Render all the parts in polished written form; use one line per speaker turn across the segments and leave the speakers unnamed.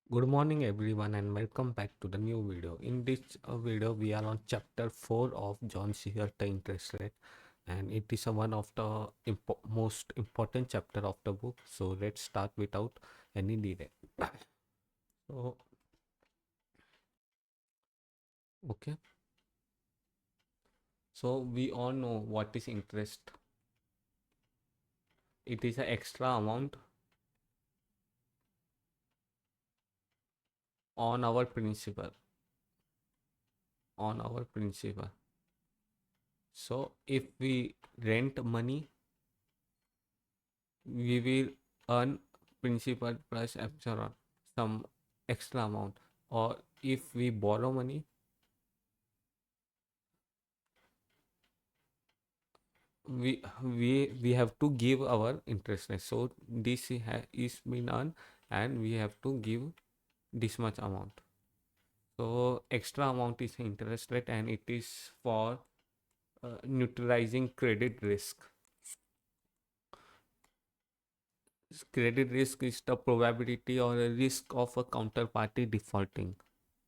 Good morning everyone and welcome back to the new video. In this video we are on chapter 4 of John Searle the interest rate, and it is one of the most important chapter of the book. So let's start without any delay. So okay, so we all know what is interest. It is an extra amount on our principal on our principal. So if we rent money, we will earn principal plus epsilon, some extra amount. Or if we borrow money, we have to give our interest rate. So this is been earned and we have to give this much amount. So extra amount is interest rate, and it is for neutralizing credit risk. Credit risk is the probability or a risk of a counterparty defaulting.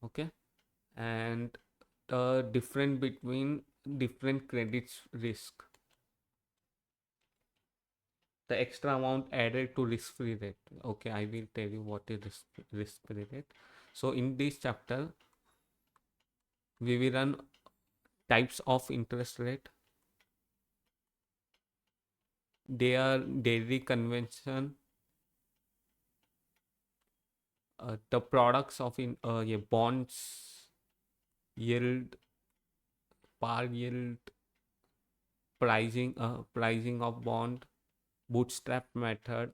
Okay, and the difference between different credits risk, the extra amount added to risk free rate. Okay, I will tell you what is risk free rate. So in this chapter we will run types of interest rate, their daily convention, the products of bonds, yield, par yield, pricing of bond, bootstrap method.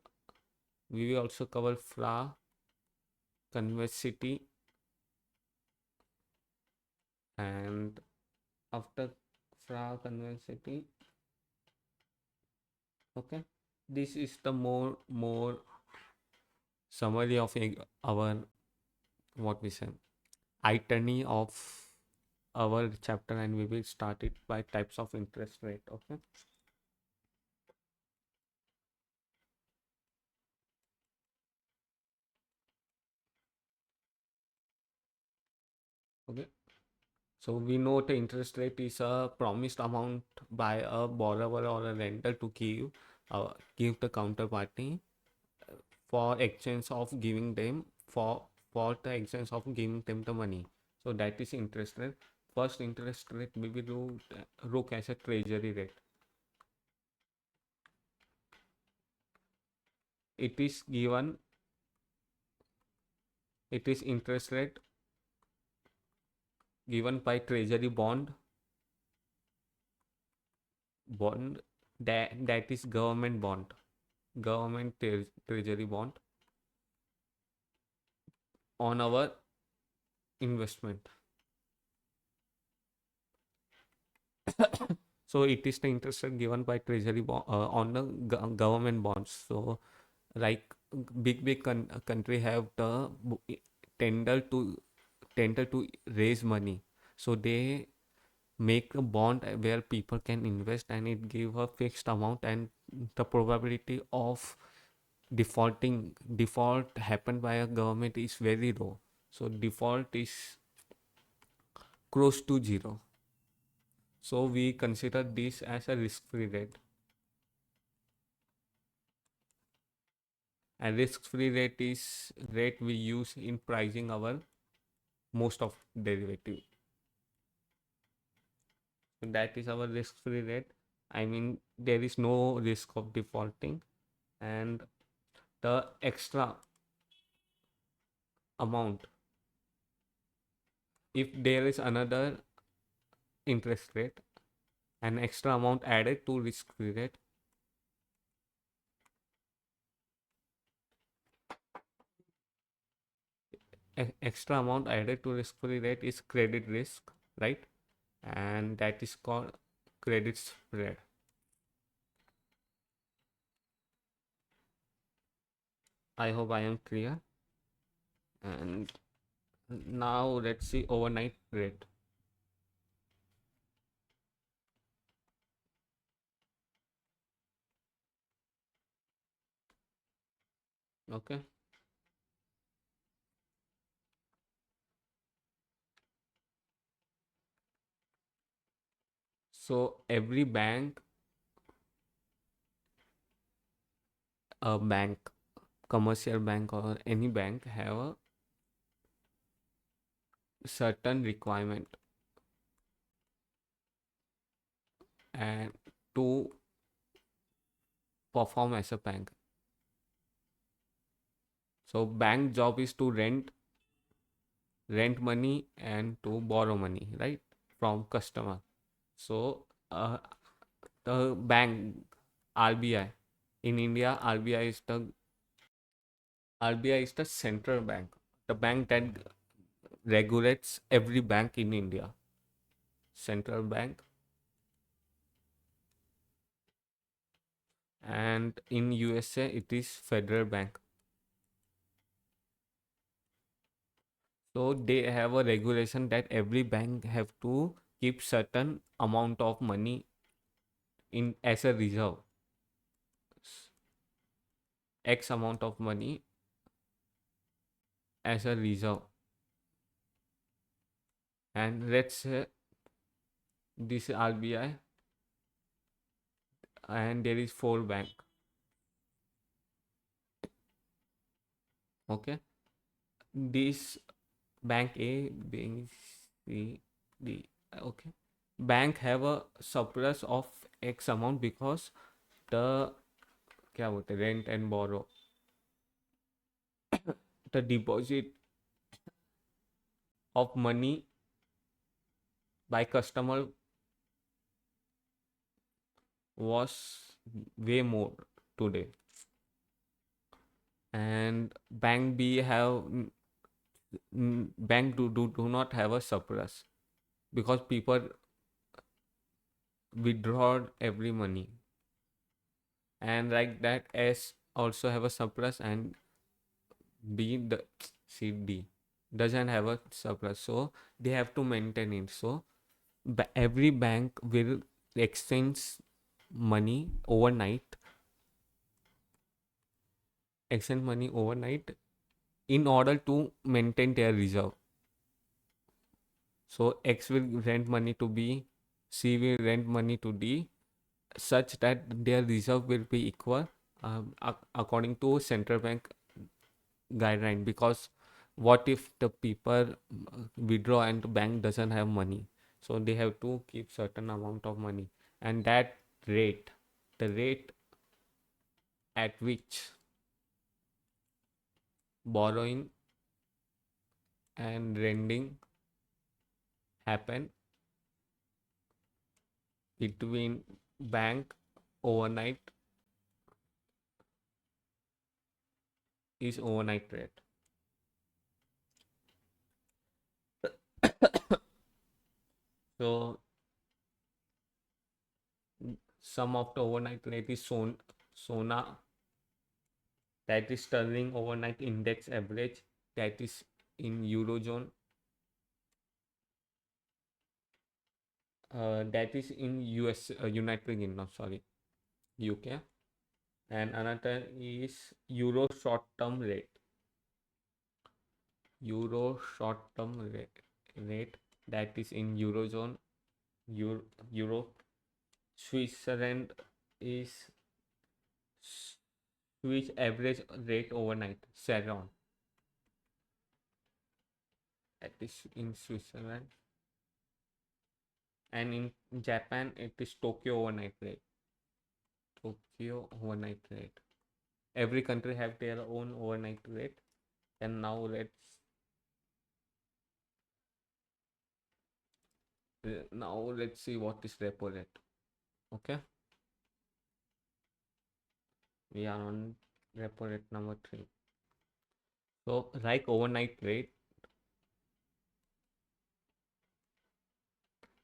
We will also cover FRA, Convexity, and after FRA, Convexity, okay, this is the more summary of our, what we say, itany of our chapter, and we will start it by types of interest rate. Okay, so we know the interest rate is a promised amount by a borrower or a lender to give the counterparty for exchange of giving them for the exchange of giving them the money. So that is interest rate. First interest rate we will look as a treasury rate. It is given, it is interest rate given by treasury bond that is government bond, treasury bond on our investment. So it is the interest rate given by treasury bond on the government bonds. So like big country have the tender to tender to raise money, so they make a bond where people can invest, and it give a fixed amount, and the probability of default happened by a government is very low. So default is close to zero. So we consider this as a risk free rate, and risk free rate is rate we use in pricing our most of derivative. So that is our risk free rate. I mean, there is no risk of defaulting, and the extra amount, if there is another interest rate, an extra amount added to risk free rate, extra amount added to risk free rate is credit risk, right? And that is called credit spread. I hope I am clear. And now let's see overnight rate. Okay, So every bank, a bank, commercial bank or any bank have a certain requirement and to perform as a bank. So bank job is to rent money and to borrow money, right, from customer. So the bank RBI in India, RBI is the central bank, the bank that regulates every bank in India, central bank. And in USA it is federal bank. So they have a regulation that every bank have to keep certain amount of money in as a reserve, x amount of money as a reserve. And let's say this RBI and there is four bank. Okay, this bank A, B, C, D. Okay, bank have a surplus of x amount because the क्या बोलते हैं, rent and borrow, the deposit of money by customer was way more today. And bank B have bank do not have a surplus because people withdraw every money. And like that S also have a surplus and B the C D doesn't have a surplus, so they have to maintain it. So every bank will exchange money overnight, in order to maintain their reserve. So X will rent money to B, C will rent money to D, such that their reserve will be equal, according to central bank guideline. Because what if the people withdraw and the bank doesn't have money? So they have to keep certain amount of money, and that rate, the rate at which borrowing and lending happen between bank overnight is overnight rate. So some of the overnight rate is SONA, that is sterling overnight index average, that is in eurozone, that is in US, United Kingdom, sorry, UK. And another is euro short term rate, that is in eurozone, Europe. Switzerland is Swiss average rate overnight, Sharon, that is in Switzerland. And in Japan it is Tokyo overnight rate. Every country have their own overnight rate. And now let's see what is repo rate. Okay, we are on repo rate number 3. So like overnight rate,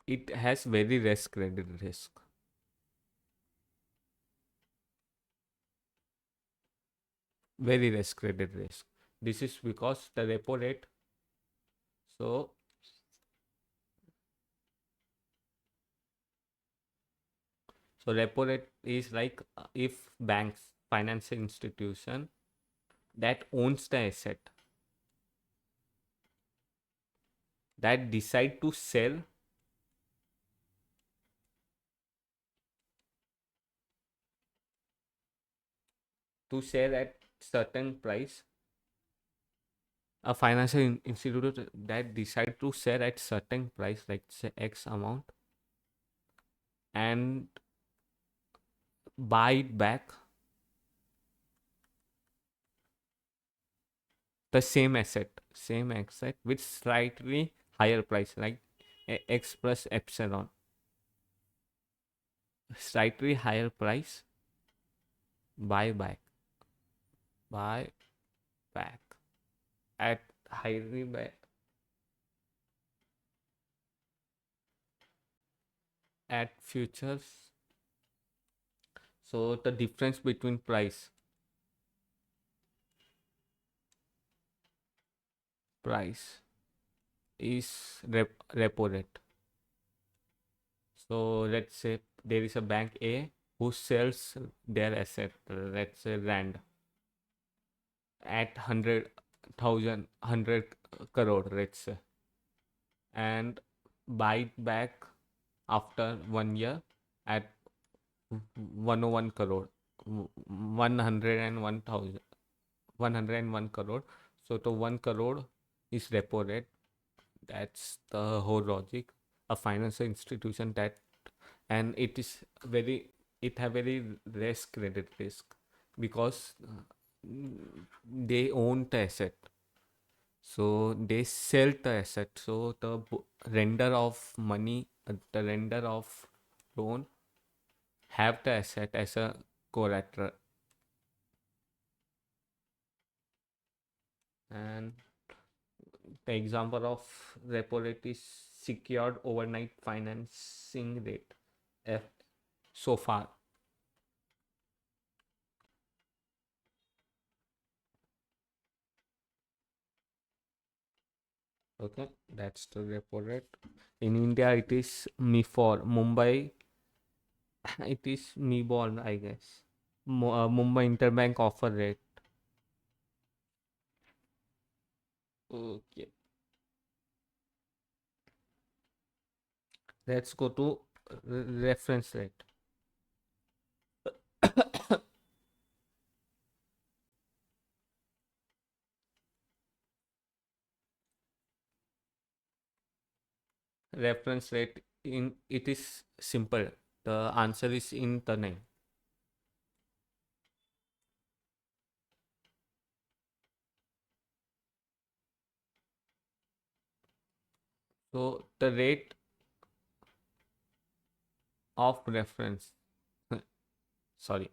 it has very less credit risk. Very less credit risk. This is because the repo rate. So repo rate is like, if banks, financial institution that owns the asset, that decide to sell to sell at certain price. A financial institute that decide to sell at certain price, like say X amount, and buy it back the same asset with slightly higher price, like X plus epsilon, slightly higher price, buy back, buy back at highly back at futures. So the difference between price is repo rate. So let's say there is a bank A who sells their asset, let's say Rand, at 100 crore, let's say, and buy it back after 1 year at 101 crore, 101,000, 101 crore. So the 1 crore is repo rate. That's the whole logic. A financial institution that, and it is very, it have very less credit risk because they own the asset, so they sell the asset, so the render of money, the render of loan have the asset as a collateral. And the example of repo rate is secured overnight financing rate, F so far. Okay, that's the repo rate. In India, it is MIFOR. Mumbai, it is MIBOR, I guess. Mumbai Interbank Offer Rate. Okay, let's go to reference rate. Reference rate, in it is simple. The answer is in the name. So the rate of reference, sorry.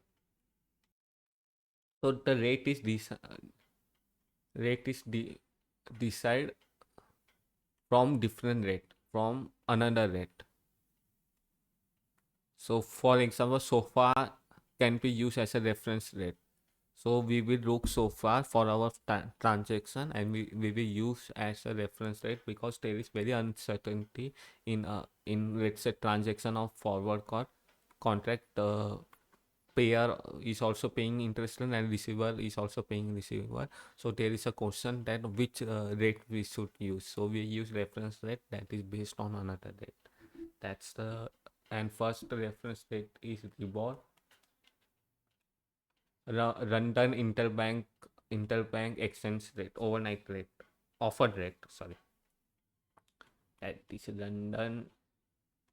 So the rate is decide from different rate, from another rate. So for example, SOFR can be used as a reference rate. So we will look SOFR for our transaction, and we will use as a reference rate because there is very uncertainty in let's say transaction of forward contract. The payer is also paying interest and receiver is also paying receiver. So there is a question that which rate we should use. So we use reference rate that is based on another rate. That's the, and first reference rate is LIBOR, London interbank exchange rate, overnight rate, offered rate. Sorry, that is London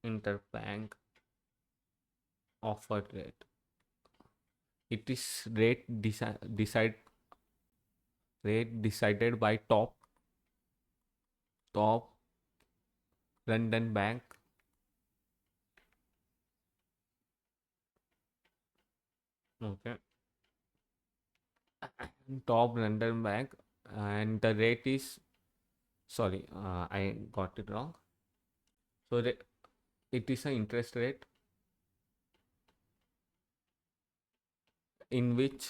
interbank offered rate. It is rate decided by top London bank. Okay, top London bank, and the rate is, sorry, I got it wrong. So it is an interest rate in which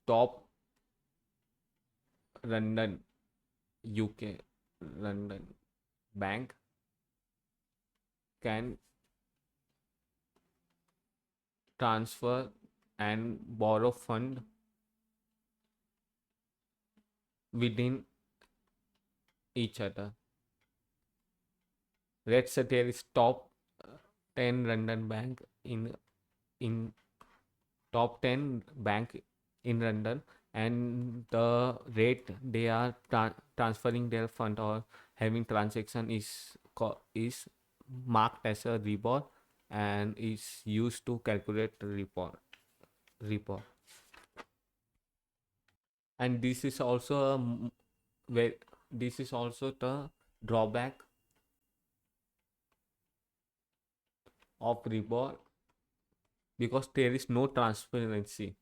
top London, UK, London bank can transfer and borrow fund within each other. Let's say there is top 10 London bank in top 10 bank in London, and the rate they are transferring their fund or having transaction is marked as a repo and is used to calculate repo. And this is also where this is also the drawback of repo, because there is no transparency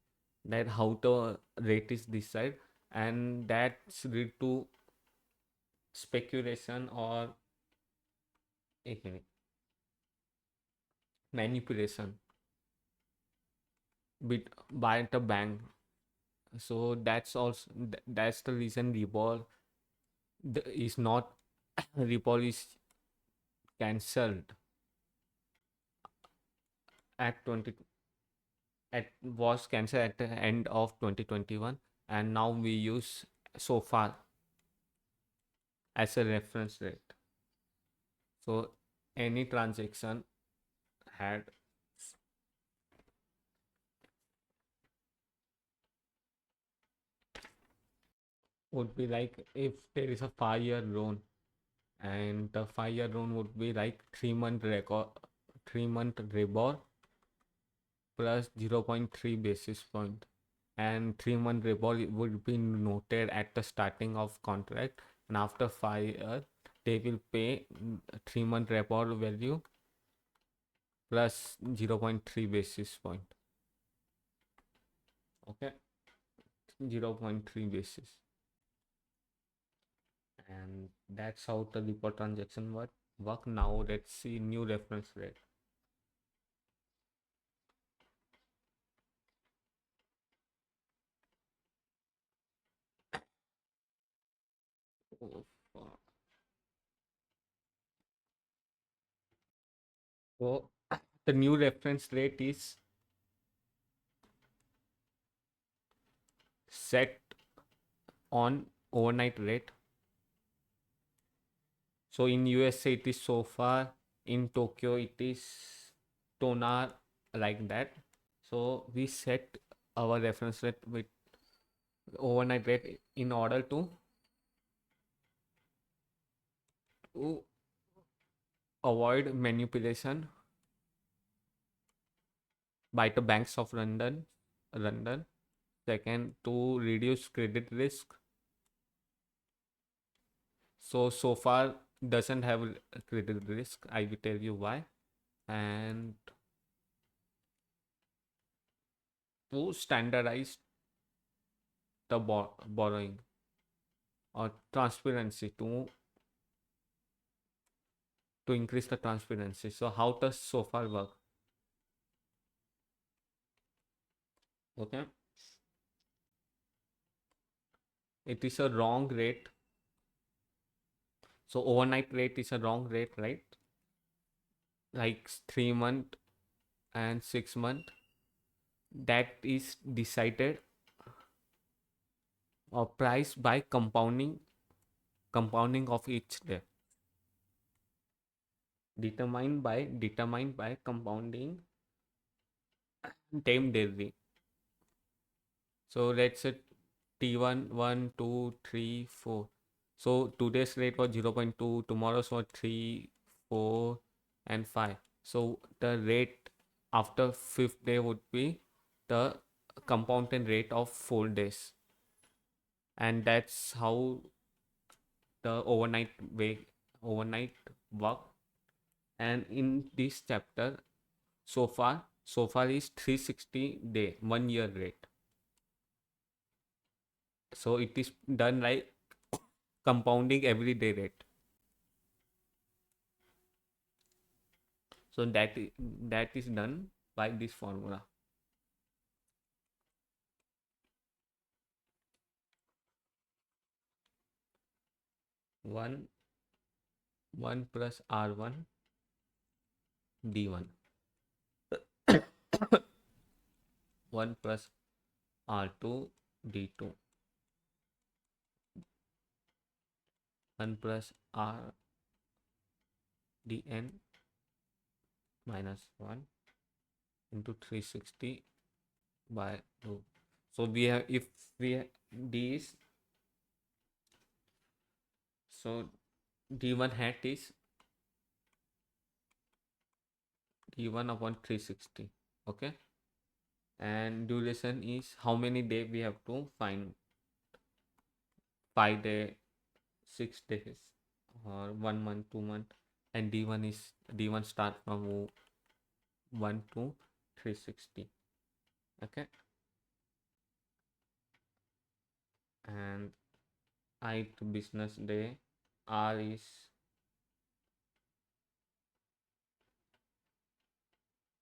that how the rate is decided, and that's lead to speculation or एक minute, manipulation by the bank. So that's also that's the reason repo is not repo is cancelled at 20 at was cancelled at the end of 2021, and now we use SOFR as a reference rate. So any transaction had would be like if there is a 5-year loan, and the 5-year loan would be like 3-month record 3-month repo plus 0.3 basis point, and 3-month repo would be noted at the starting of contract, and after 5 years they will pay 3-month repo value plus 0.3 basis point. Okay, 0.3 basis, and that's how the repo transaction work. Now let's see new reference rate. Oh, fuck. So the new reference rate is set on overnight rate. So in USA it is SOFR, in Tokyo it is tonar, like that. So we set our reference rate with overnight rate in order to avoid manipulation by the banks of London. Second, to reduce credit risk. So far doesn't have a credit risk. I will tell you why. And to standardize the borrowing or transparency, to increase the transparency. So how does SOFR work? Okay, it is a wrong rate. So overnight rate is a wrong rate, right? Like 3-month and 6-month, that is decided or priced by compounding of each day, determined by compounding time daily. So let's say T1 1 2 3 4. So today's rate was 0.2, tomorrow's was 3 4 and 5. So the rate after fifth day would be the compounded rate of 4 days, and that's how the overnight work. And in this chapter, so far is 360 day 1 year rate. So it is done like compounding everyday rate. So that is done by this formula. 1 1 plus R1 D1, 1 plus R2 D2, 1 plus R Dn minus 1 into 360 by 2. So we have, if we these, so d1 hat is d1 upon 360. Okay, and duration is how many day we have to find. 5 day, 6 days, or 1 month, 2 month. And d1 is, d1 start from 1 to 360. Okay, and I to business day, r is,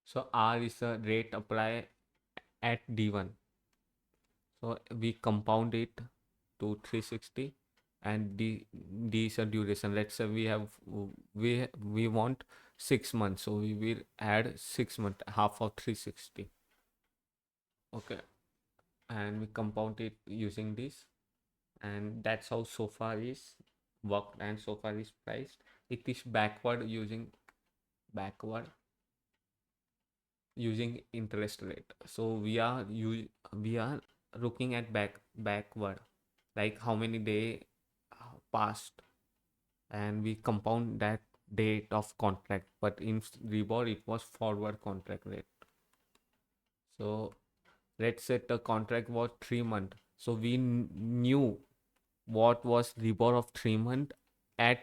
so r is a rate apply at d1. So we compound it to 360, and d is a duration. Let's say we have, we want 6 months, so we will add 6 months, half of 360. Okay, and we compound it using this, and that's how SOFR is worked and SOFR is priced. It is backward using interest rate. So we are looking at backward, like how many day passed, and we compound that date of contract. But in LIBOR it was forward contract rate. So let's say the contract was 3 month, so we knew what was LIBOR of 3 month at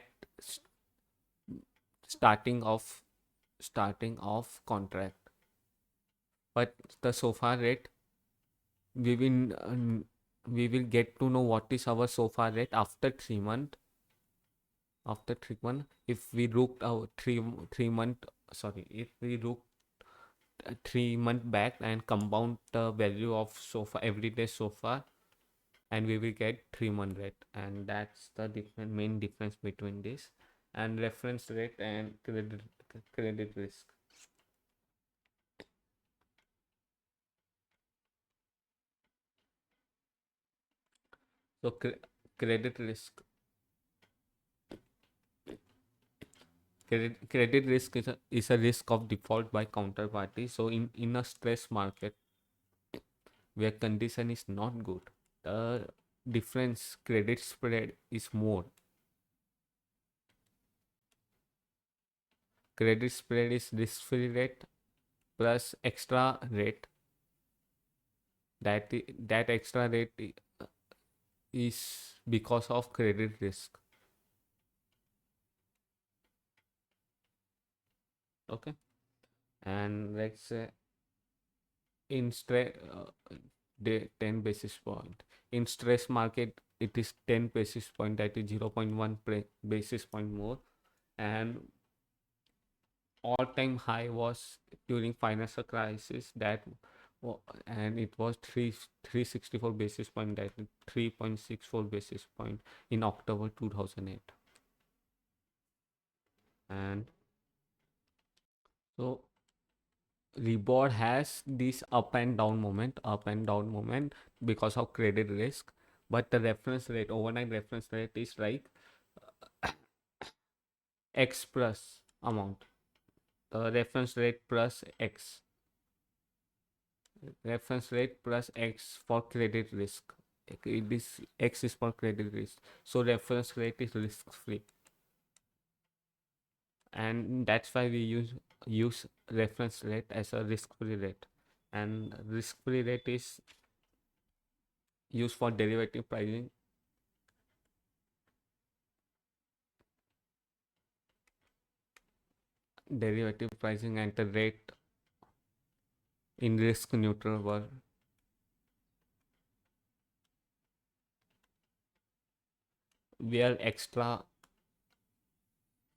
starting of contract. But the SOFR rate, we will we will get to know what is our SOFR rate after 3 month. After 3 month, if we looked our 3 month, sorry, if we look 3 month back and compound the value of SOFR, everyday SOFR, and we will get 3 month rate. And that's the main difference between this and reference rate and credit risk. So credit risk, credit risk is a risk of default by counterparty. So in a stress market where condition is not good, the difference credit spread is more. Credit spread is risk free rate plus extra rate. That extra rate is because of credit risk. Okay, and let's say in stress, 10 basis point. In stress market it is 10 basis point, that is 0.1 basis point more. And all time high was during financial crisis, and it was 364 basis point, that is 3.64 basis point in October 2008. And so reward has this up and down moment because of credit risk. But the reference rate, overnight reference rate, is like x plus amount, the reference rate plus x, reference rate plus x for credit risk. This x is for credit risk, so reference rate is risk free, and that's why we use reference rate as a risk free rate. And risk free rate is used for derivative pricing and the rate in risk neutral world. Where extra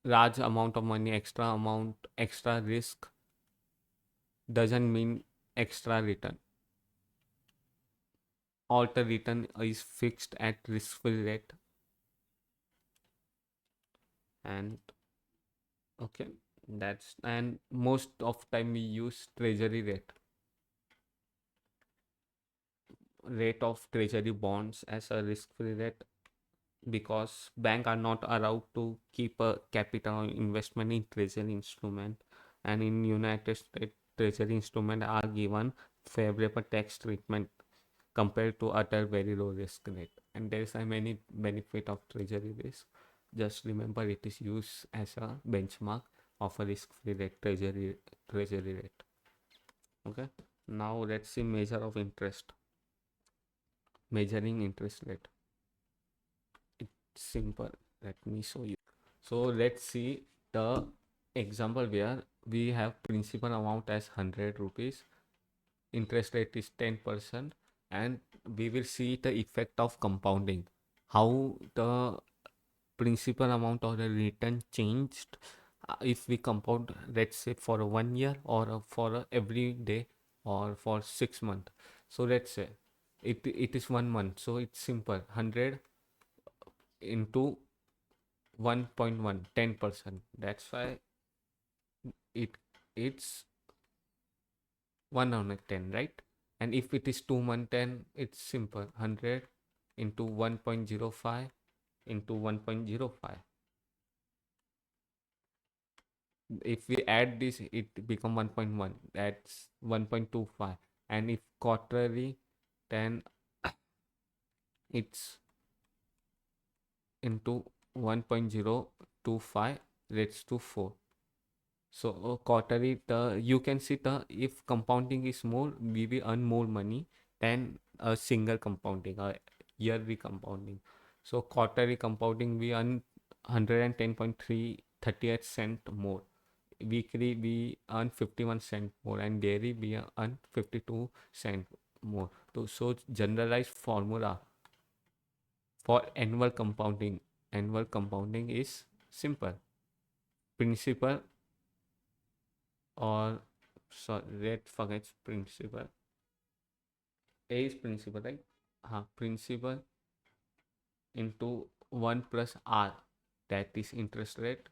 large amount of money, extra risk doesn't mean extra return. All the return is fixed at risk free rate. And okay, that's, and most of time we use treasury rate of treasury bonds as a risk free rate, because bank are not allowed to keep a capital investment in treasury instrument. And in United States, treasury instrument are given favorable tax treatment compared to other very low risk rate. And there is a many benefit of treasury risk. Just remember it is used as a benchmark of a risk-free rate, treasury rate. Okay. Now let's see measure of interest. Measuring interest rate. It's simple. Let me show you. So let's see the example where we have principal amount as 100 rupees, interest rate is 10%, and we will see the effect of compounding, how the principal amount or the return changed if we compound, let's say for a 1 year or for every day or for 6 months. So let's say it is 1 month, so it's simple, 100 into 1.1, 10%. That's why it's 1 on a 10, right? And if it is 2 month, then it's simple, 100 into 1.05 into 1.05. If we add this, it become 1.1, that's 1.25. And if quarterly, then it's into 1.025 raised to 4. So quarterly, you can see the if compounding is more, we will earn more money than a single compounding, a yearly compounding. So quarterly compounding, we earn 110.338 cent more. Weekly we earn 51 cent more, and daily we earn 52 cent more. So generalized formula for annual compounding. Annual compounding is simple. Principal or sorry, let's forget principal. A is principal, right? Principal into 1 plus R, that is interest rate,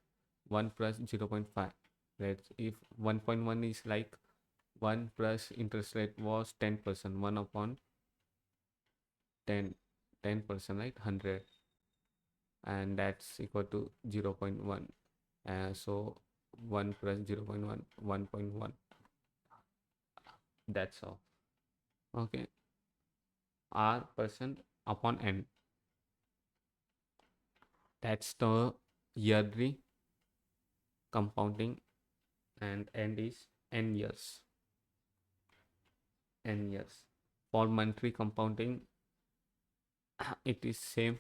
1 plus 0.5. Let's if 1.1 is like 1 plus interest rate was 10%, 1 upon 10, 10%, right? 100, and that's equal to 0.1. So 1 plus 0.1, 1.1. That's all. Okay. R percent upon N. That's the yearly compounding, and N is N years. N years. For monthly compounding, it is same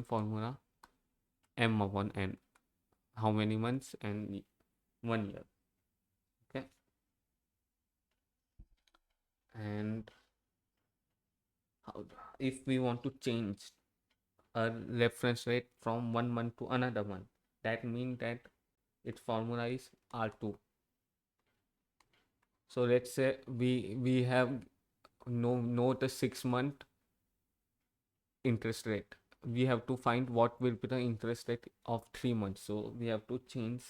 formula, M upon N. How many months? And 1 year. Okay. And how, if we want to change a reference rate from 1 month to another month, that means that its formula is R2. So let's say we have know the 6 month interest rate. We have to find what will be the interest rate of 3 months. So we have to change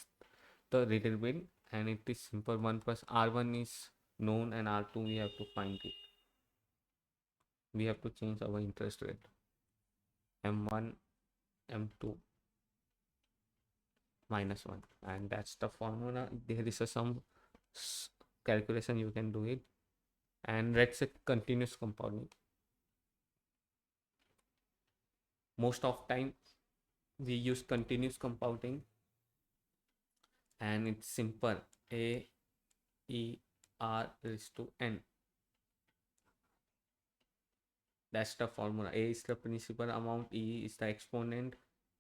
the little bit, and it is simple. 1 plus R1 is known, and R2 we have to find it. We have to change our interest rate. M1, M2 minus 1, and that's the formula. There is some calculation you can do it. And let's say continuous compounding. Most of time we use continuous compounding, and it's simple, A E R raised to N. That's the formula. A is the principal amount, E is the exponent,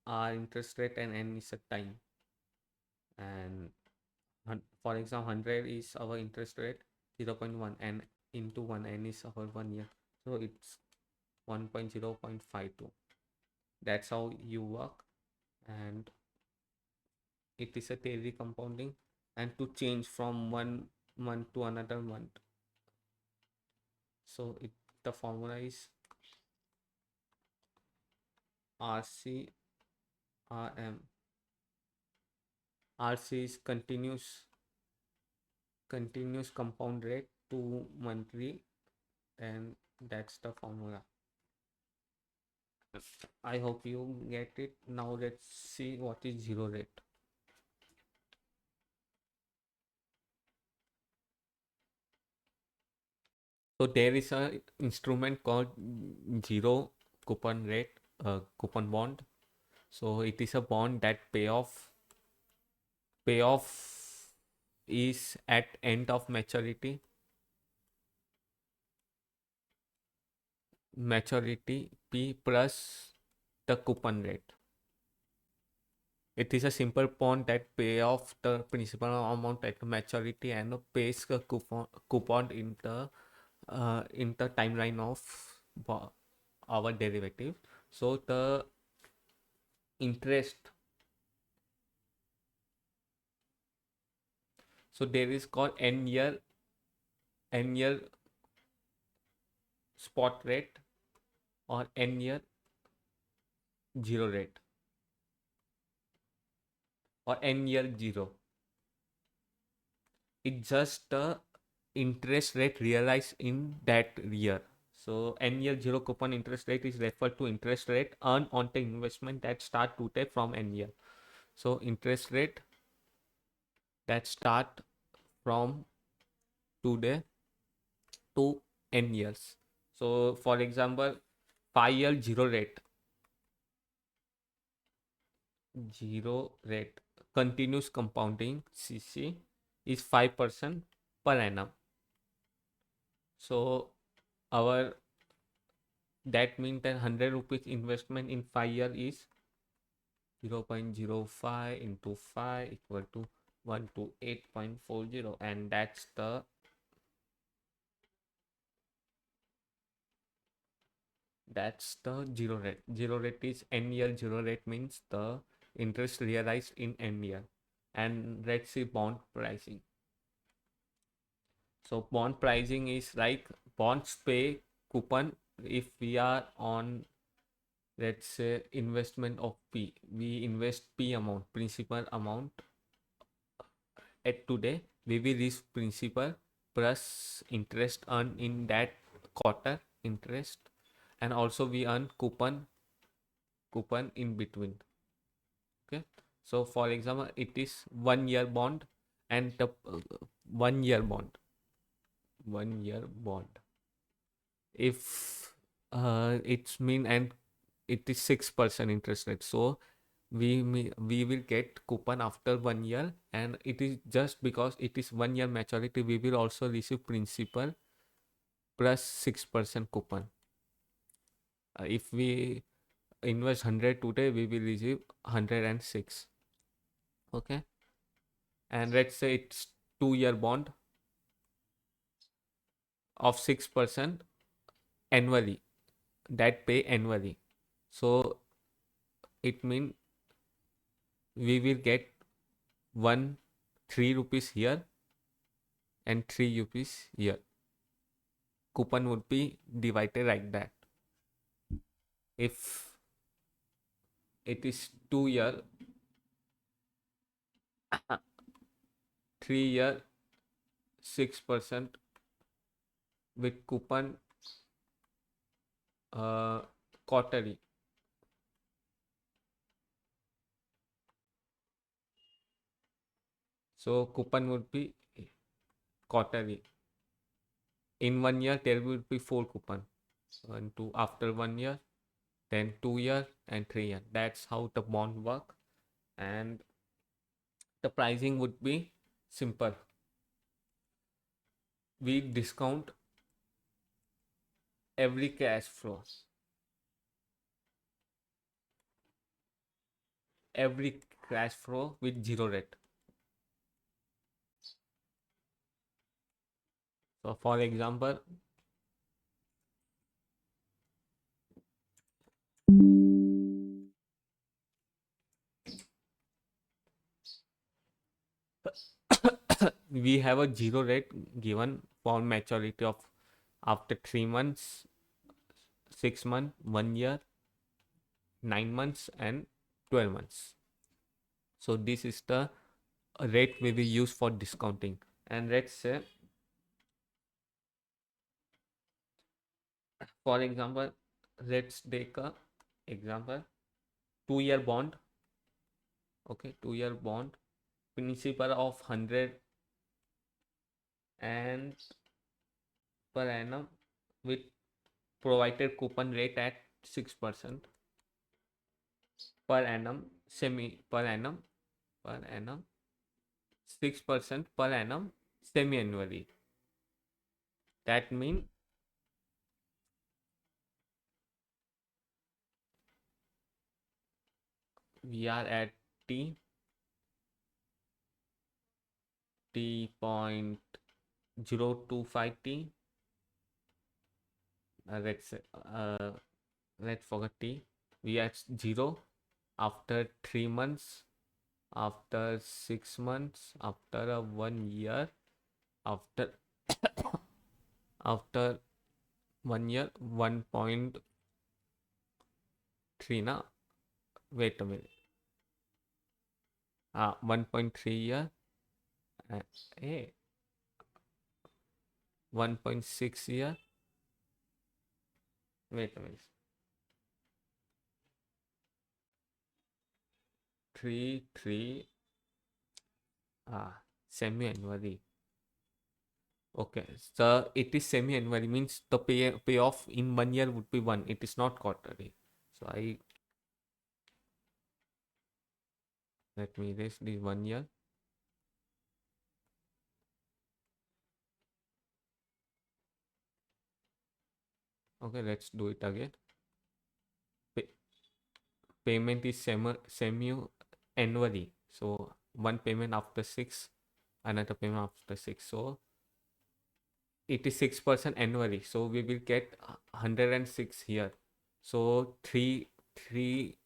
R interest rate, and N is the time. And for example, 100 is our interest rate, 0.1, and into 1, N is our 1 year. So it's 1.0.52. That's how you work. And it is a daily compounding, and to change from 1 month to another month. So the formula is RC RM. RC is continuous compound rate to monthly, and that's the formula. I hope you get it. Now let's see what is zero rate. So there is a instrument called zero coupon rate, coupon bond. So it is a bond that payoff is at end of maturity P plus the coupon rate. It is a simple bond that pay off the principal amount at maturity and pays the coupon in the timeline of our derivative. So the interest, so there is called n year spot rate or n-year zero rate or n-year zero. It's just the interest rate realized in that year. So n-year zero coupon interest rate is referred to interest rate earned on the investment that start today from n-year. So interest rate that start from today to n years. So for example, 5-year zero rate continuous compounding CC is 5% per annum. So our that means that 100 rupees investment in 5 year is 0.05 into 5 equal to 128.40, and that's the zero rate. Zero rate is n-year zero rate means the interest realized in n-year. And let's see bond pricing. So bond pricing is like bonds pay coupon if we are on, let's say, investment of P. We invest P amount, principal amount at today. We will receive principal plus interest earned in that quarter interest, and also we earn coupon in between. Okay, so for example, it is 1 year bond and the 1 year bond, if it's mean, and it is 6% interest rate, so we will get coupon after 1 year, and it is just because it is 1 year maturity, we will also receive principal plus 6% coupon. If we invest 100 today, we will receive 106. Okay, and let's say it's 2-year bond of 6% annually, that pay annually. So it means we will get 3 rupees here and 3 rupees here. Coupon would be divided like that. If it is 2 year, 3 year, 6% with coupon quarterly. So coupon would be quarterly. In 1 year, there will be 4 coupon. 1, 2 after 1 year, then 2 year and 3 year. That's how the bond work, and the pricing would be simple. We discount every cash flow, with zero rate. So for example, we have a zero rate given for maturity of after 3 months, 6 months, 1 year, 9 months and 12 months. So this is the rate we will use for discounting. And let's say, for example, let's take a example, 2-year bond. Okay, 2-year bond, principal of 100 and per annum with provided coupon rate at 6% per annum, semi per annum, per annum 6% per annum semi annually. That means we are at t point 025 t. Let's say, let's forget t. We are at 0 after 3 months, after 6 months, after a 1 year, after after 1 year 1.3 na. Wait a minute. 1.3 year. Hey, 1.6 year. Wait a minute. 3 semi annually. Okay, so it is semi annually, means the payoff in 1 year would be 1. It is not quarterly. So let me erase this 1 year. Okay, let's do it again. Payment is semi annually. So one payment after 6, another payment after 6. So it is 6% annually. So we will get 106 here. So 3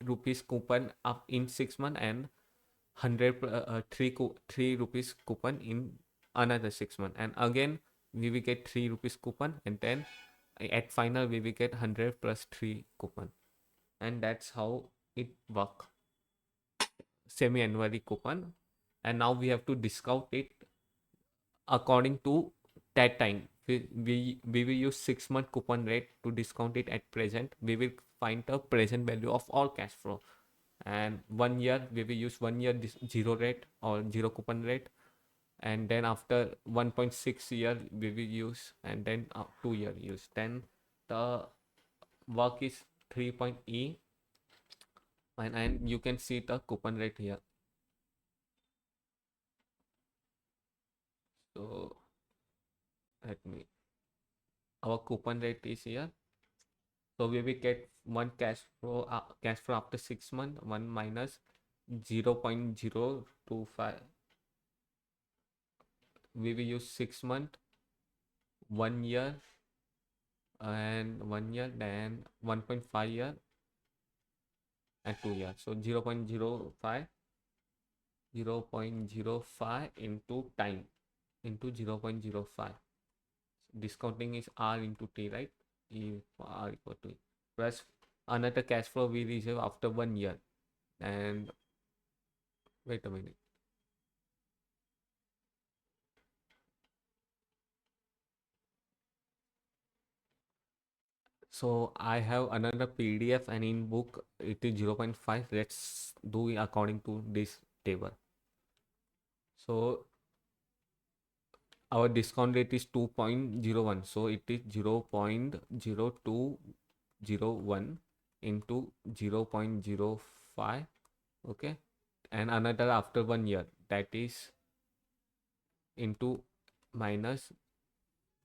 rupees coupon up in 6 months and 3 rupees coupon in another 6 months. And again we will get 3 rupees coupon, and then at final we will get 100 plus 3 coupon. And that's how it work, semi annually coupon. And now we have to discount it according to that time. We will use 6 month coupon rate to discount it at present. We will find the present value of all cash flow, and 1 year we will use 1 year zero rate or zero coupon rate, and then after 1.6 year we will use, and then 2 year use. Then the work is 3.e, and you can see the coupon rate here. So let me, our coupon rate is here. So we will get one cash flow after 6 months, 1 minus 0.025. We will use 6 months, 1 year, and 1 year, then 1.5 year, and 2 year. So 0.05 into time into 0.05. Discounting is r into t, right? E for r equal to e. Plus another cash flow we receive after 1 year. And wait a minute. So I have another PDF, and in book it is 0.5. Let's do it according to this table. So our discount rate is 2.01. So it is 0.0201 into 0.05. Okay. And another after 1 year, that is into minus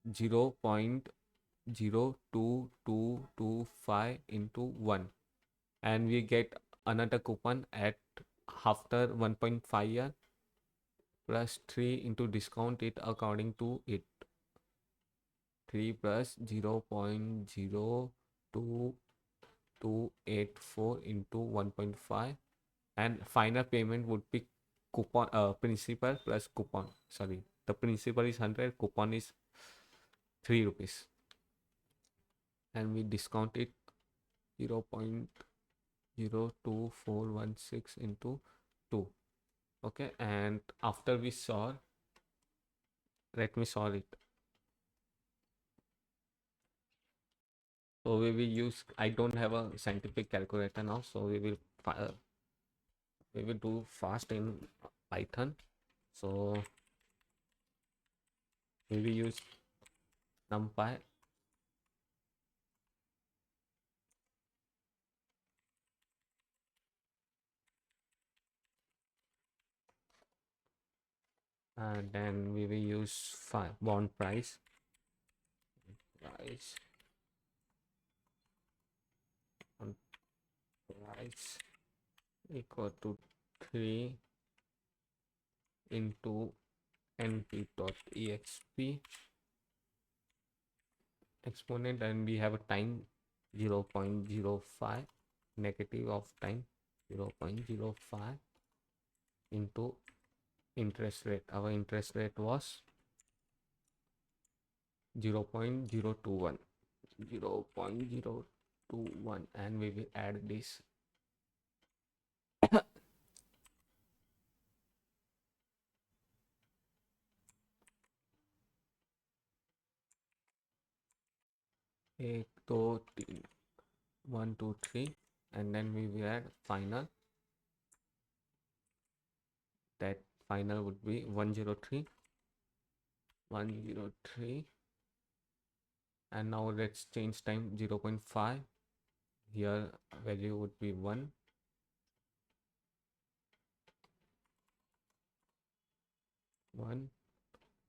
0.02225 into 1, and we get another coupon at after 1.5 year plus 3 into discount it according to it, 3 plus 0.02284 into 1.5, and final payment would be coupon principal plus coupon. Sorry, the principal is 100, coupon is 3 rupees, and we discount it 0.02416 into 2. Okay, and after we solve, let me solve it. So we will use, I don't have a scientific calculator now, so we will do fast in Python. So we will use numpy and then we will use bond price price on price equal to 3 into np.exp exponent, and we have a time 0.05 negative of time 0.05 into interest rate. Our interest rate was 0.021 and we will add this एक दो तीन 1 2 3 and then we will add final. That final would be 103 and now let's change time 0.5. Here value would be 1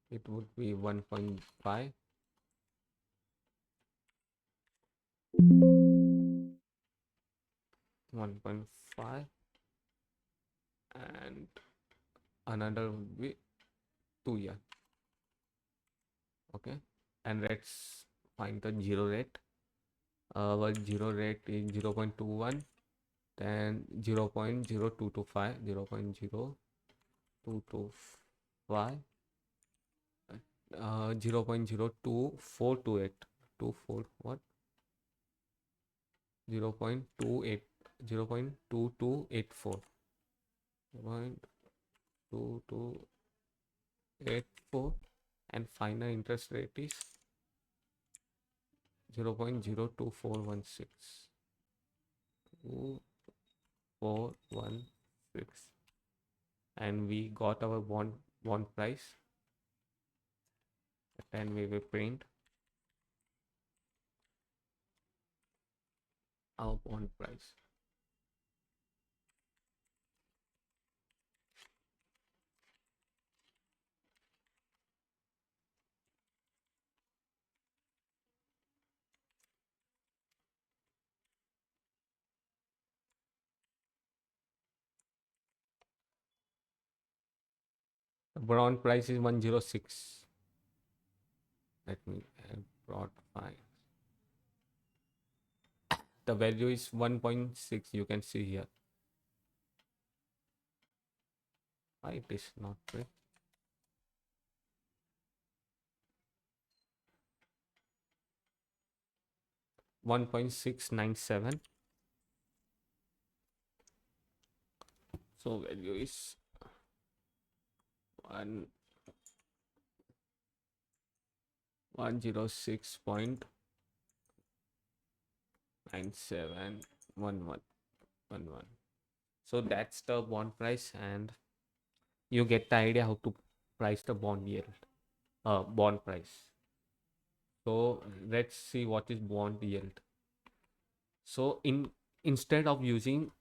it would be 1.5 1.5 and another would be 2 year. Okay, and let's find the zero rate. Our zero rate is 0.21, then 0.0225 0.0225 0.02428 what 0.28 0.2284 0.2284 and final interest rate is 0.02416 and we got our bond price, and we will print our bond price. The bond price is 106. Let me plot fine. The value is 1.6. You can see here. Why it is not right? 1.697. So value is 106.971111. So that's the bond price, and you get the idea how to price the bond yield, bond price. So let's see what is bond yield. So instead of using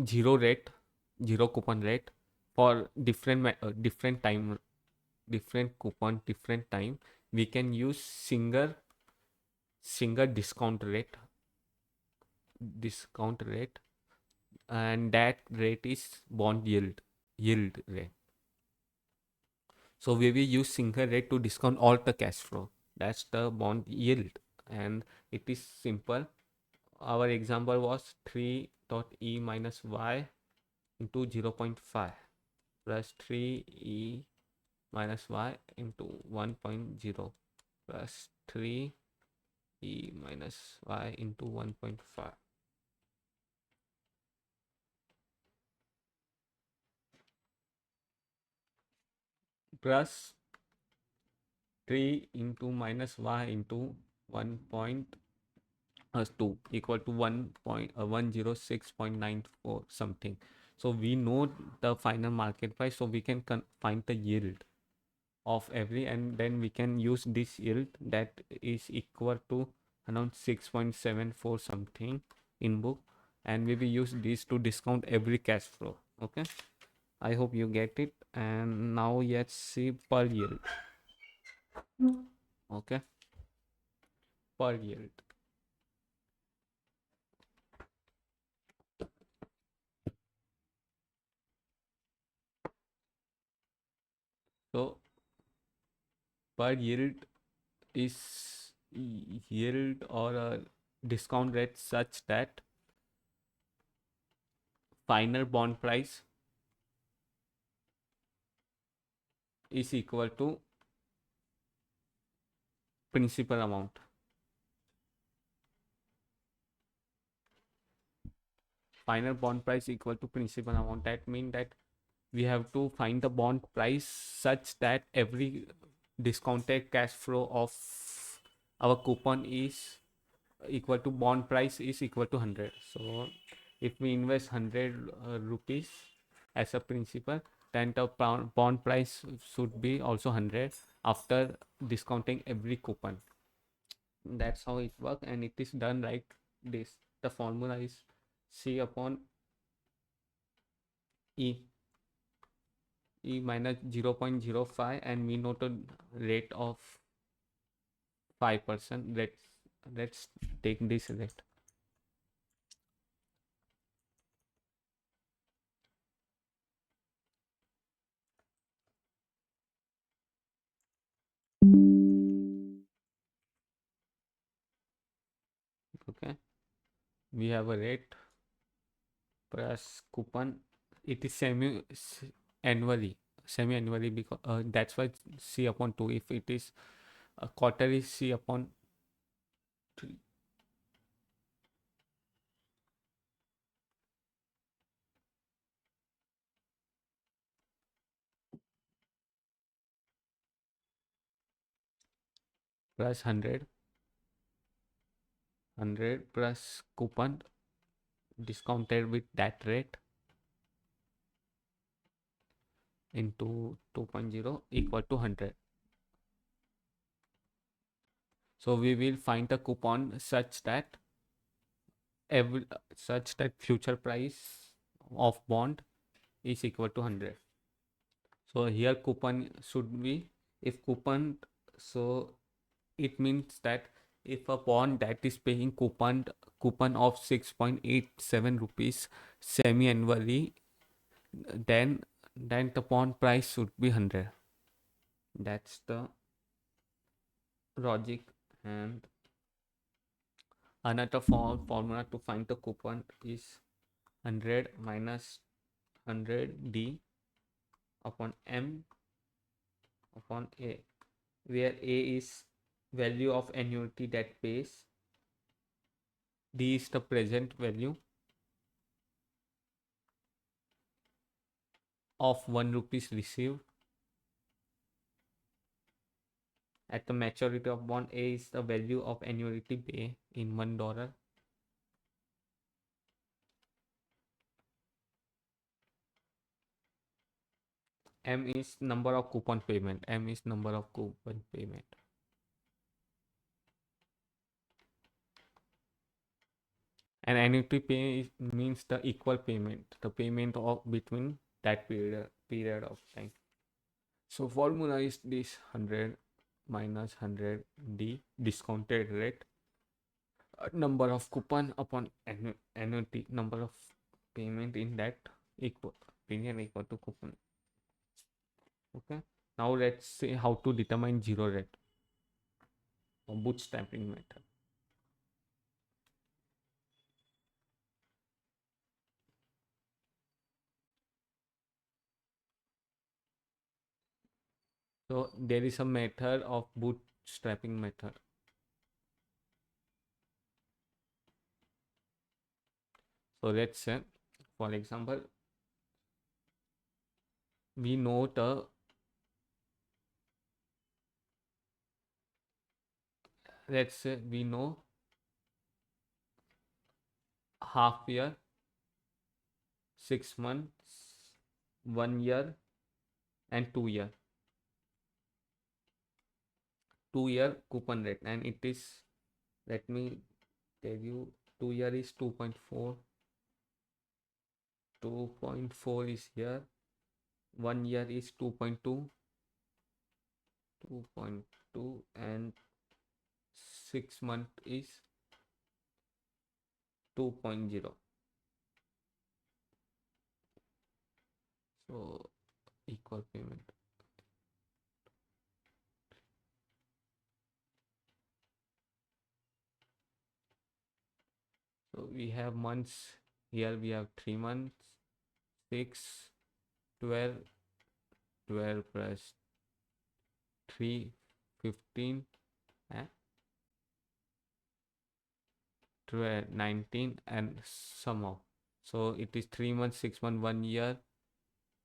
zero rate, zero coupon rate for different time, different coupon, different time, we can use single discount rate, and that rate is bond yield rate. So we will use single rate to discount all the cash flow. That's the bond yield, and it is simple. Our example was 3 dot e minus y into 0.5 plus 3e minus y into 1.0 plus 3e minus y into 1.5. Plus 3 into minus y into 1.2 equal to 1.106.94 something. So we know the final market price, so we can find the yield of every, and then we can use this yield that is equal to around 6.74 something in book, and we will use this to discount every cash flow. Okay, I hope you get it. And now let's see per yield. Okay, per yield. So per yield is yield or a discount rate such that final bond price is equal to principal amount. Final bond price equal to principal amount. That means that we have to find the bond price such that every discounted cash flow of our coupon is equal to bond price is equal to 100. So if we invest 100 rupees as a principal, then the bond price should be also 100 after discounting every coupon. That's how it works, and it is done like this. The formula is C upon E, E minus 0.05, and we know the rate of 5%. Let's take this rate. Okay, we have a rate plus coupon. It is annually, semi annually, because that's why C upon 2. If it is a quarter, is C upon 3 plus 100 plus coupon discounted with that rate into 2.0 equal to 100. So we will find the coupon such that future price of bond is equal to 100. So here coupon should be, if coupon, so it means that if a bond that is paying coupon of 6.87 rupees semi annually, then the bond price should be 100. That's the logic. And another formula to find the coupon is 100 minus 100 d upon m upon a, where a is value of annuity that pays, d is the present value of 1 rupees received at the maturity of bond, a is the value of annuity pay in $1, m is number of coupon payment, and annuity pay means the equal payment, the payment of between that period of time. So formula is this: 100 minus 100 d discounted rate, number of coupon upon annuity, number of payment in that equal period equal to coupon. Okay, now let's see how to determine zero rate or bootstrapping method. So there is a method of bootstrapping method. So let's say, for example, we know the, let's say we know half year 6 months, 1 year, and 2 year. 2 year coupon rate, and it is, let me tell you, 2 year is 2.4. 2.4 is here. 1 year is 2.2. 2.2, and 6 month is 2.0. So equal payment. So we have months here. We have 3 months, 6, 12, 12 plus 3, 15, and 12, 19, and somehow. So it is 3 months, 6 months, 1 year,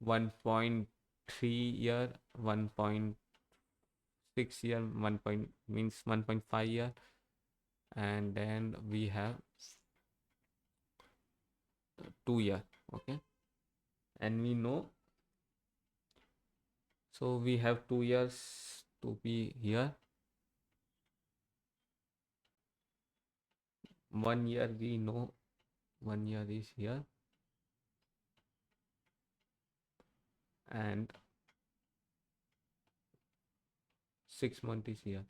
1.3 year, 1.6 year, 1 point means 1.5 year, and then we have 2 year. Okay, and we know, so we have 2 years to be here. 1 year, we know 1 year is here, and 6 months is here.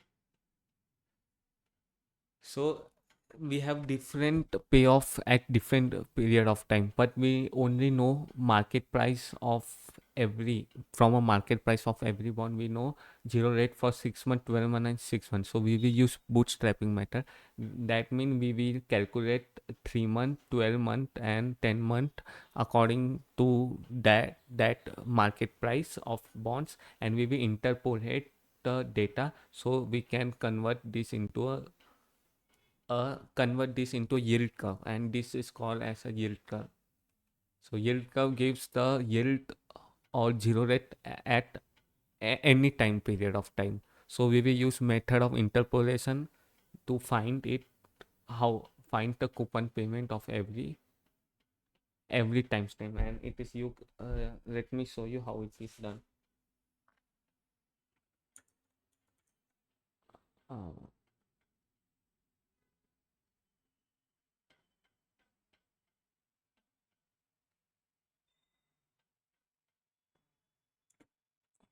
So we have different payoff at different period of time, but we only know market price of every, from a market price of every bond we know zero rate for 6 months, 12 months, and 6 months. So we will use bootstrapping method. That means we will calculate 3 month, 12 month, and 10 month according to that market price of bonds, and we will interpolate the data, so we can convert this into yield curve, and this is called as a yield curve. So yield curve gives the yield or zero rate at any time period of time. So we will use method of interpolation to find it, how find the coupon payment of every time stamp, and it is you. Let me show you how it is done. Uh,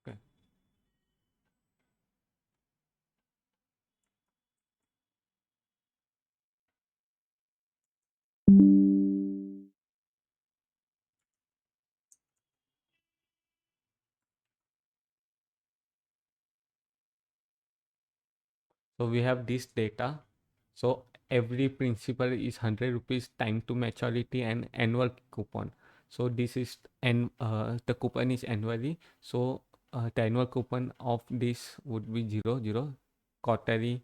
okay. So we have this data. So every principal is 100 rupees, time to maturity, and annual coupon. So this is, and the coupon is annually. So the annual coupon of this would be 0, 0, quarterly,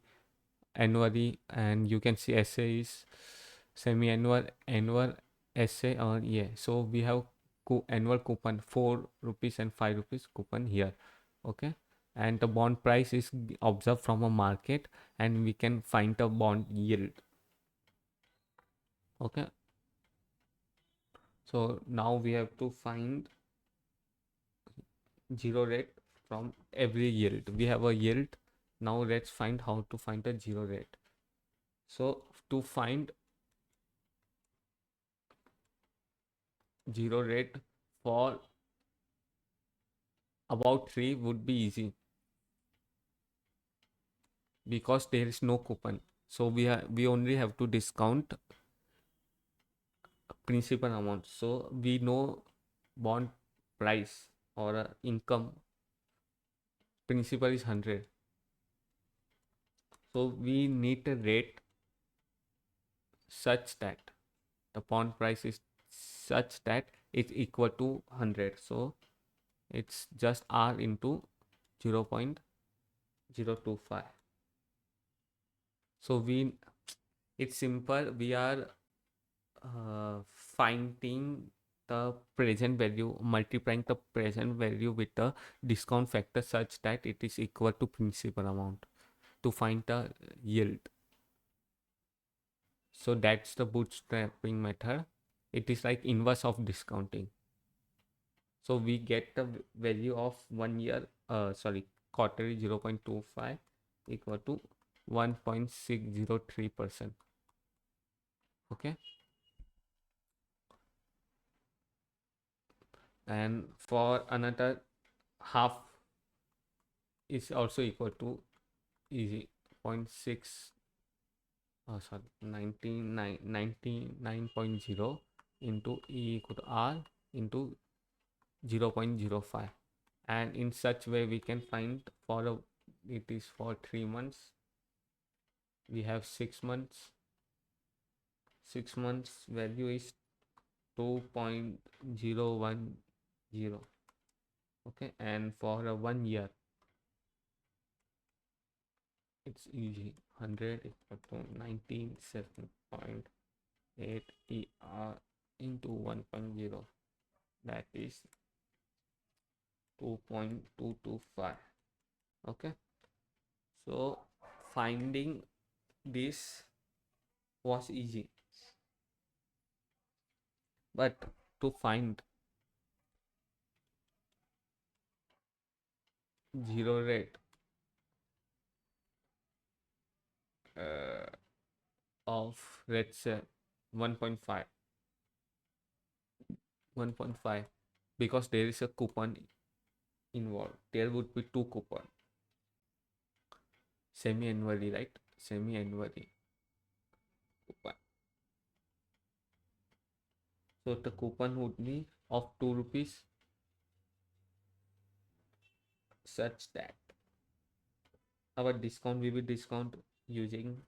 annually, and you can see SA is semi-annual, annual, SA, or yeah. So we have annual coupon 4 rupees and 5 rupees coupon here. Okay, and the bond price is observed from a market, and we can find the bond yield. Okay, so now we have to find zero rate from every yield. We have a yield. Now let's find how to find the zero rate. So to find zero rate for about 3 would be easy, because there is no coupon. So we only have to discount principal amount. So we know bond price or income principal is 100. So we need a rate such that the bond price is such that it's equal to 100. So it's just R into 0.025. So it's simple. We are finding the present value, multiplying the present value with the discount factor such that it is equal to principal amount to find the yield. So that's the bootstrapping method. it is like inverse of discounting. So we get the value of 1 year, quarterly 0.25 equal to 1.603%. Okay. And for another half is also equal to easy 0.6, 99.0 into E equal to R into 0.05. And in such way we can find it is for 3 months, we have 6 months. 6 months value is 2.010. Okay, and for a 1 year it's easy, 100 equal to 19.7.8 ER into 1.0, that is 2.225. Okay, so finding this was easy, but to find zero rate of, let's say, 1.5, 1.5, because there is a coupon involved, there would be two coupon, semi-annually, right? Semi-annually coupon. So the coupon would be of 2 rupees, such that our discount will be discount using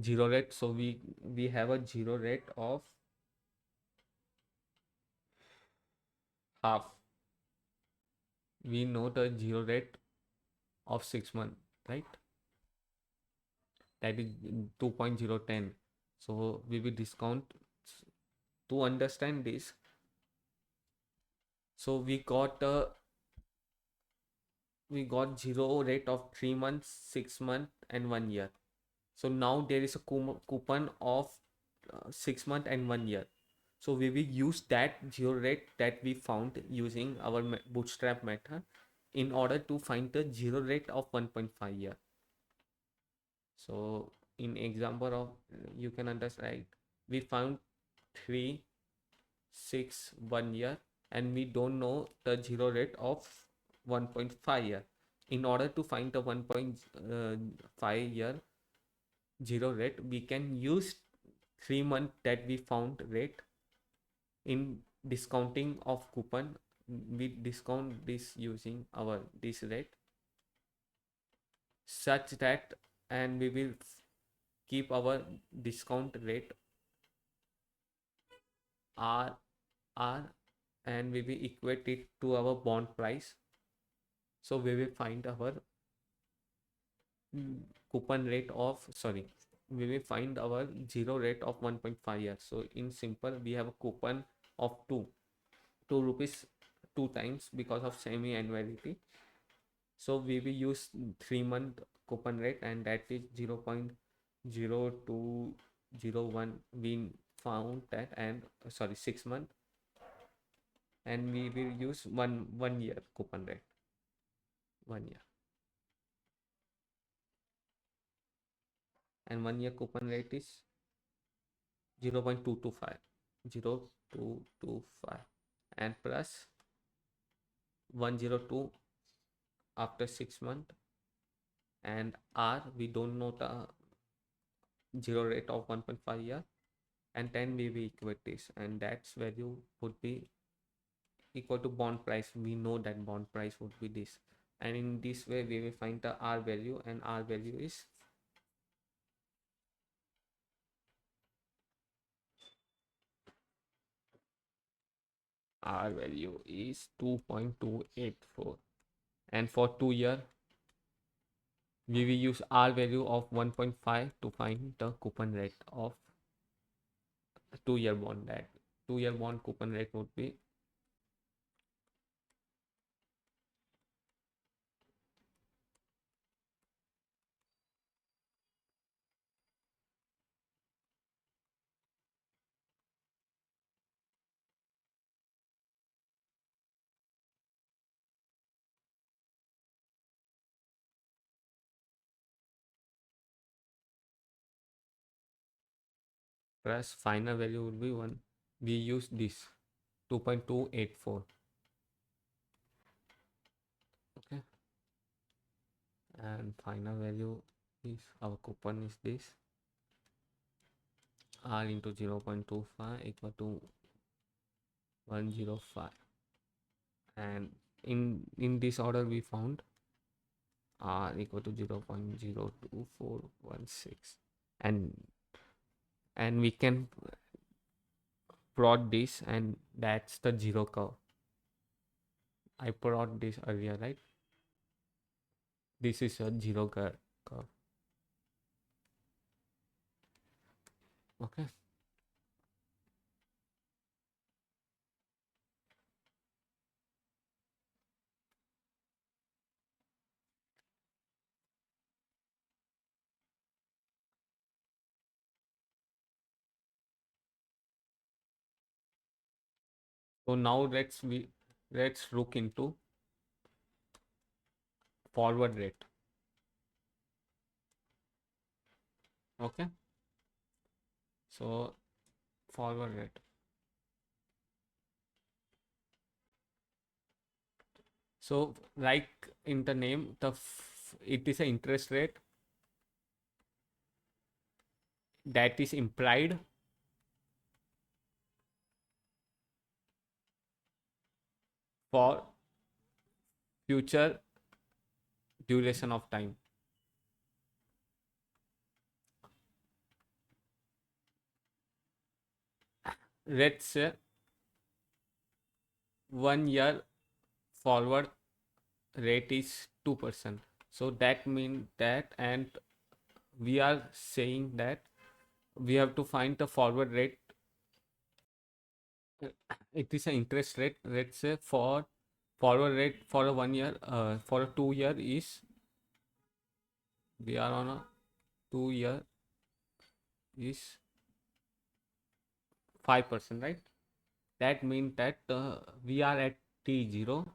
zero rate. So we have a zero rate of half. We know the zero rate of 6 months, right? That is 2.010. So we will discount. To understand this, so we got zero rate of 3 months, 6 months and 1 year. So now there is a coupon of 6 months and 1 year. So we will use that zero rate that we found using our bootstrap method in order to find the zero rate of 1.5 year. So in example of, you can understand, we found 3, 6, 1 year, and we don't know the zero rate of 1.5 year. In order to find the 1.5 year zero rate, we can use 3 month that we found rate. In discounting of coupon, we discount this using our this rate, such that, and we will keep our discount rate R, and we will equate it to our bond price. So we will find our coupon rate of, we will find our zero rate of 1.5 years. So in simple, we have a coupon of 2 rupees 2 times because of semi annuality. So we will use 3 month coupon rate, and that is 0.0201. We found that, and 6 month, and we will use 1 year coupon rate, 1 year, and 1 year coupon rate is 0.225, 0.225, and plus 102 after 6 months, and R, we don't know the zero rate of 1.5 year, and then we will equate this, and that's value would be equal to bond price. We know that bond price would be this, and in this way we will find the R value, and R value is 2.284, and for 2 year we will use R value of 1.5 to find the coupon rate of 2 year bond. That 2 year bond coupon rate would be plus final value would be 1. We use this 2.284. Okay, and final value is our coupon is this r into 0.25 equal to 105, and in this order we found r equal to 0.02416, and we can plot this, and that's the zero curve. I plot this earlier, right? This is a zero curve. Okay, so now let's look into forward rate. Okay, so forward rate. So like in the name, it is an interest rate that is implied for future duration of time. Let's say 1 year forward rate is 2%. So that means that, and we are saying that we have to find the forward rate. It is an interest rate. Let's say for forward rate for a 1 year, for a 2 year is, we are on a 2 year is 5%, right? That means that we are at T0.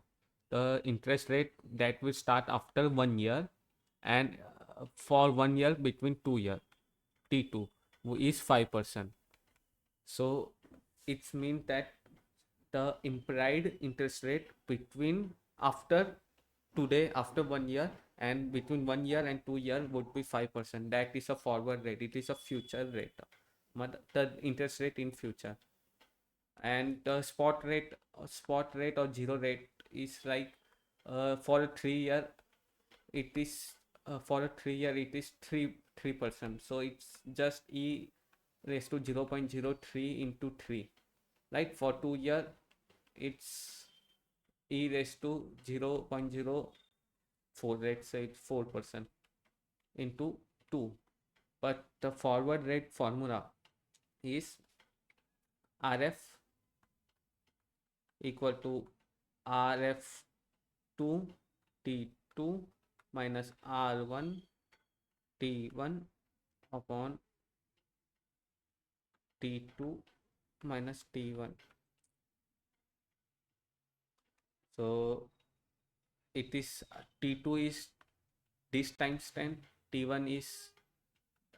The interest rate that will start after 1 year, and for 1 year between 2 year, T2 is 5%. So it means that the implied interest rate between after today, after 1 year, and between 1 year and 2 year would be 5%. That is a forward rate. It is a future rate. The interest rate in future. And the spot rate or zero rate is like for a 3 year it is for a 3 year it is 3%. So it's just e raised to 0.03 into 3. Like for 2 year it's e raised to 0.04, let's say it's 4% into 2. But the forward rate formula is rf equal to rf2 t2 minus r1 t1 upon t2 minus t1. So it is t2 is this times 10, t1 is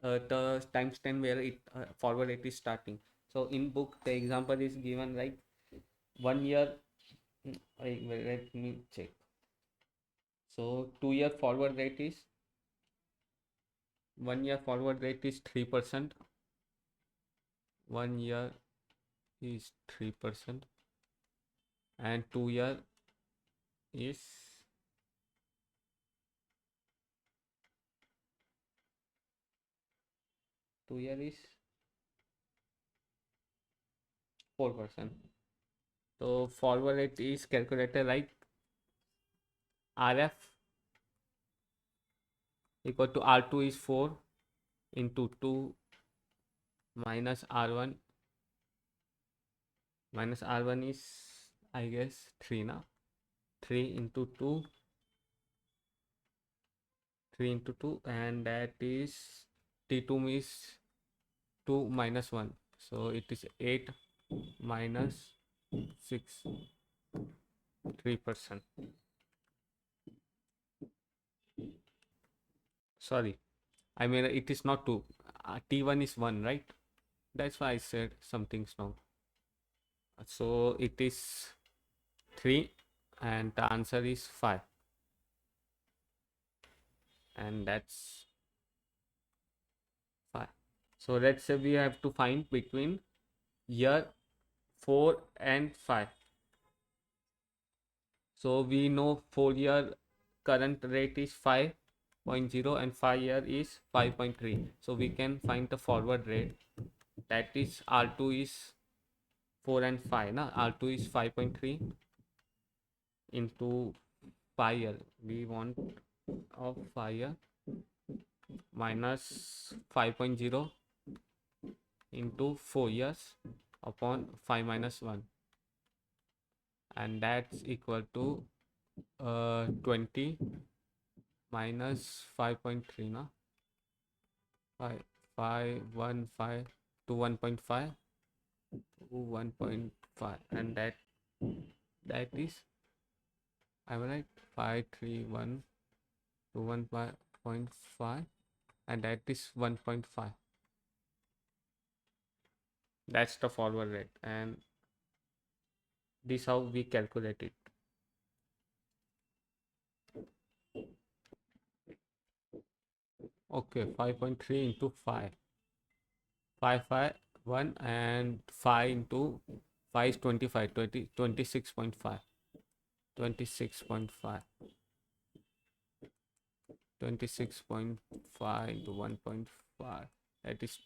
the times 10 where it forward it is starting. So in book the example is given like 1 year. Let me check. So 2 year forward rate is 1 year forward rate is 3%. 1 year is 3%, and 2 year is 4%. So forward rate is calculated like RF equal to R2 is 4 into 2 minus R1 is, I guess, 3 now. 3 into 2, 3 into 2, and that is T2 is 2 minus 1. So it is 8 minus 6, 3%. Sorry, I mean it is not 2. T1 is 1, right? That's why I said something's wrong. So it is 3 and the answer is 5. And that's 5. So let's say we have to find between year 4 and 5. So we know 4-year current rate is 5.0 and 5-year is 5.3. So we can find the forward rate, that is R2 is 4 and 5 na, R2 is 5.3 into 5-year. We want of 5-year minus 5.0 into 4 years upon 5 minus 1, and that's equal to 20 minus 5.3 na, 5 5 1 5 to 1.5 to 1.5, and that is, I'm right, 531 to 1.5, and that is 1.5. That's the forward rate, and this how we calculate it. Okay, 5.3 into 5, 5 5 1, and 5 into 5 is 25, 26.5, 26.5, 26.5 into 1.5, that is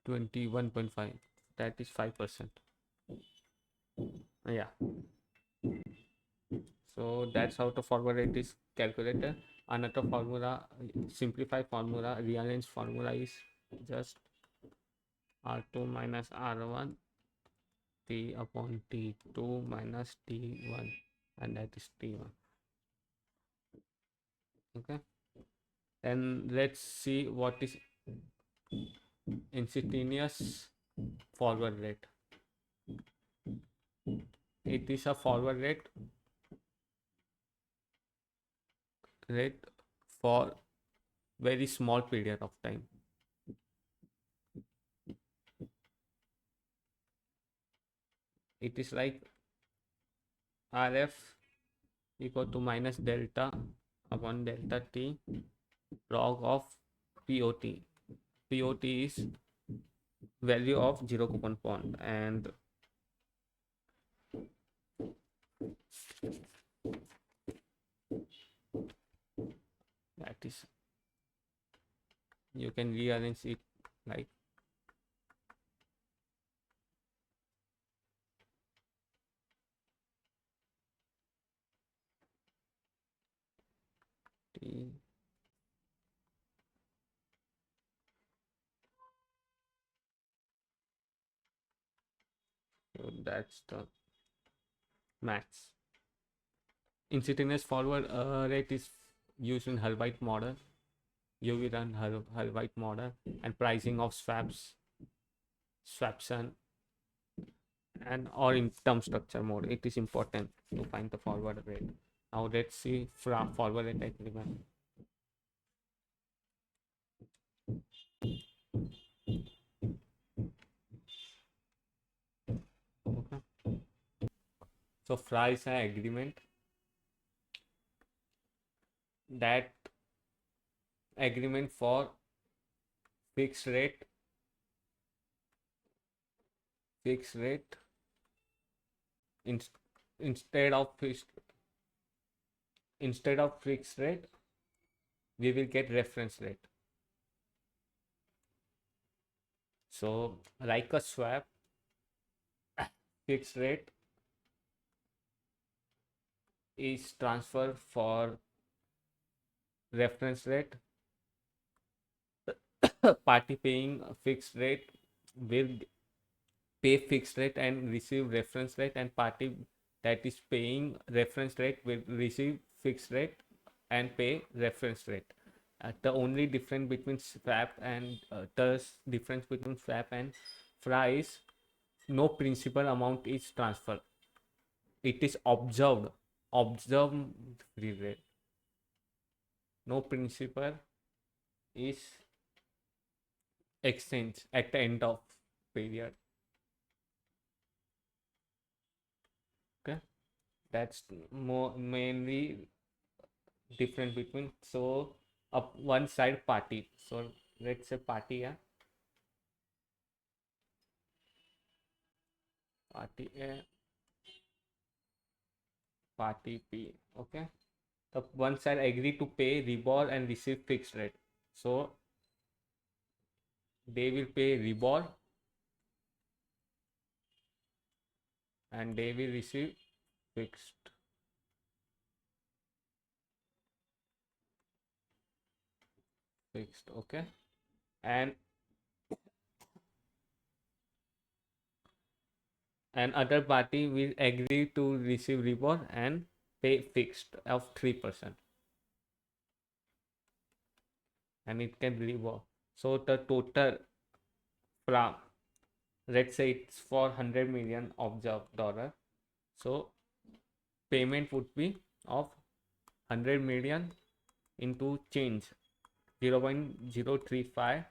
21.5, that is 5%. Yeah, so that's how the forward rate is calculated. Another formula, simplified formula, rearranged formula, is just R2 minus R1 T upon T2 minus T1, and that is T1. Okay, and let's see what is instantaneous forward rate. It is a forward rate for very small period of time. It is like RF equal to minus delta upon delta T log of POT. POT is value of zero coupon bond, and that is, you can rearrange it like T. So that's the max. Instantaneous forward rate is used in Hurwitz model, UV run Hurwitz model, and pricing of swaps and or in term structure mode. It is important to find the forward rate. Now let's see forward rate agreement. Okay. So FRA is an agreement that agreement for fixed rate in, instead of fixed rate we will get reference rate. So like a swap, fixed rate is transfer for reference rate. Party paying a fixed rate will pay fixed rate and receive reference rate, and party that is paying reference rate will receive fixed rate and pay reference rate. The only difference between swap and FRA is no principal amount is transferred. It is observed free rate. No principal is exchange at the end of period. Okay, that's more mainly different between. So up one side party, so let's say party A, party A, party B. Okay, the one side agree to pay rebor and receive fixed rate, so they will pay rebor and they will receive fixed. Fixed. Okay, and other party will agree to receive rebor and pay fixed of 3%, and it can rebor. So the total from, let's say it's for 100 million of dollar, so payment would be of 100 million into change 0.035,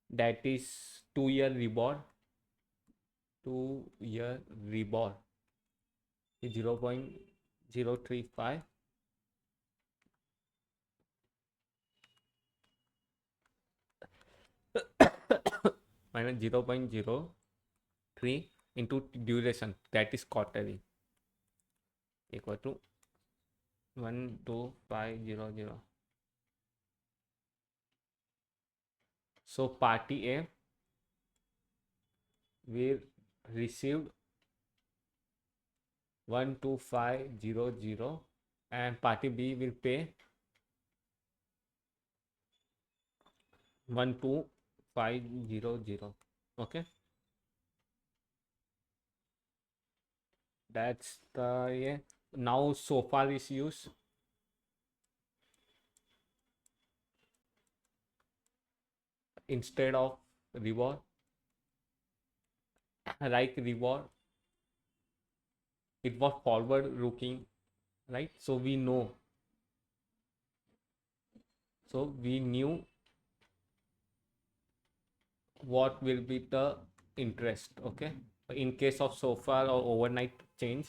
that is 2-year rebor. 2-year rebor is 0.035 minus 0.03 into duration, that is quarterly, equal to 12500. So party A will receive 12500 and party B will pay 12500. Okay, that's the, yeah. Now SOFR is used instead of reward. Like reward, it was forward looking, right? So we know, so we knew what will be the interest. Okay, in case of SOFR or overnight change,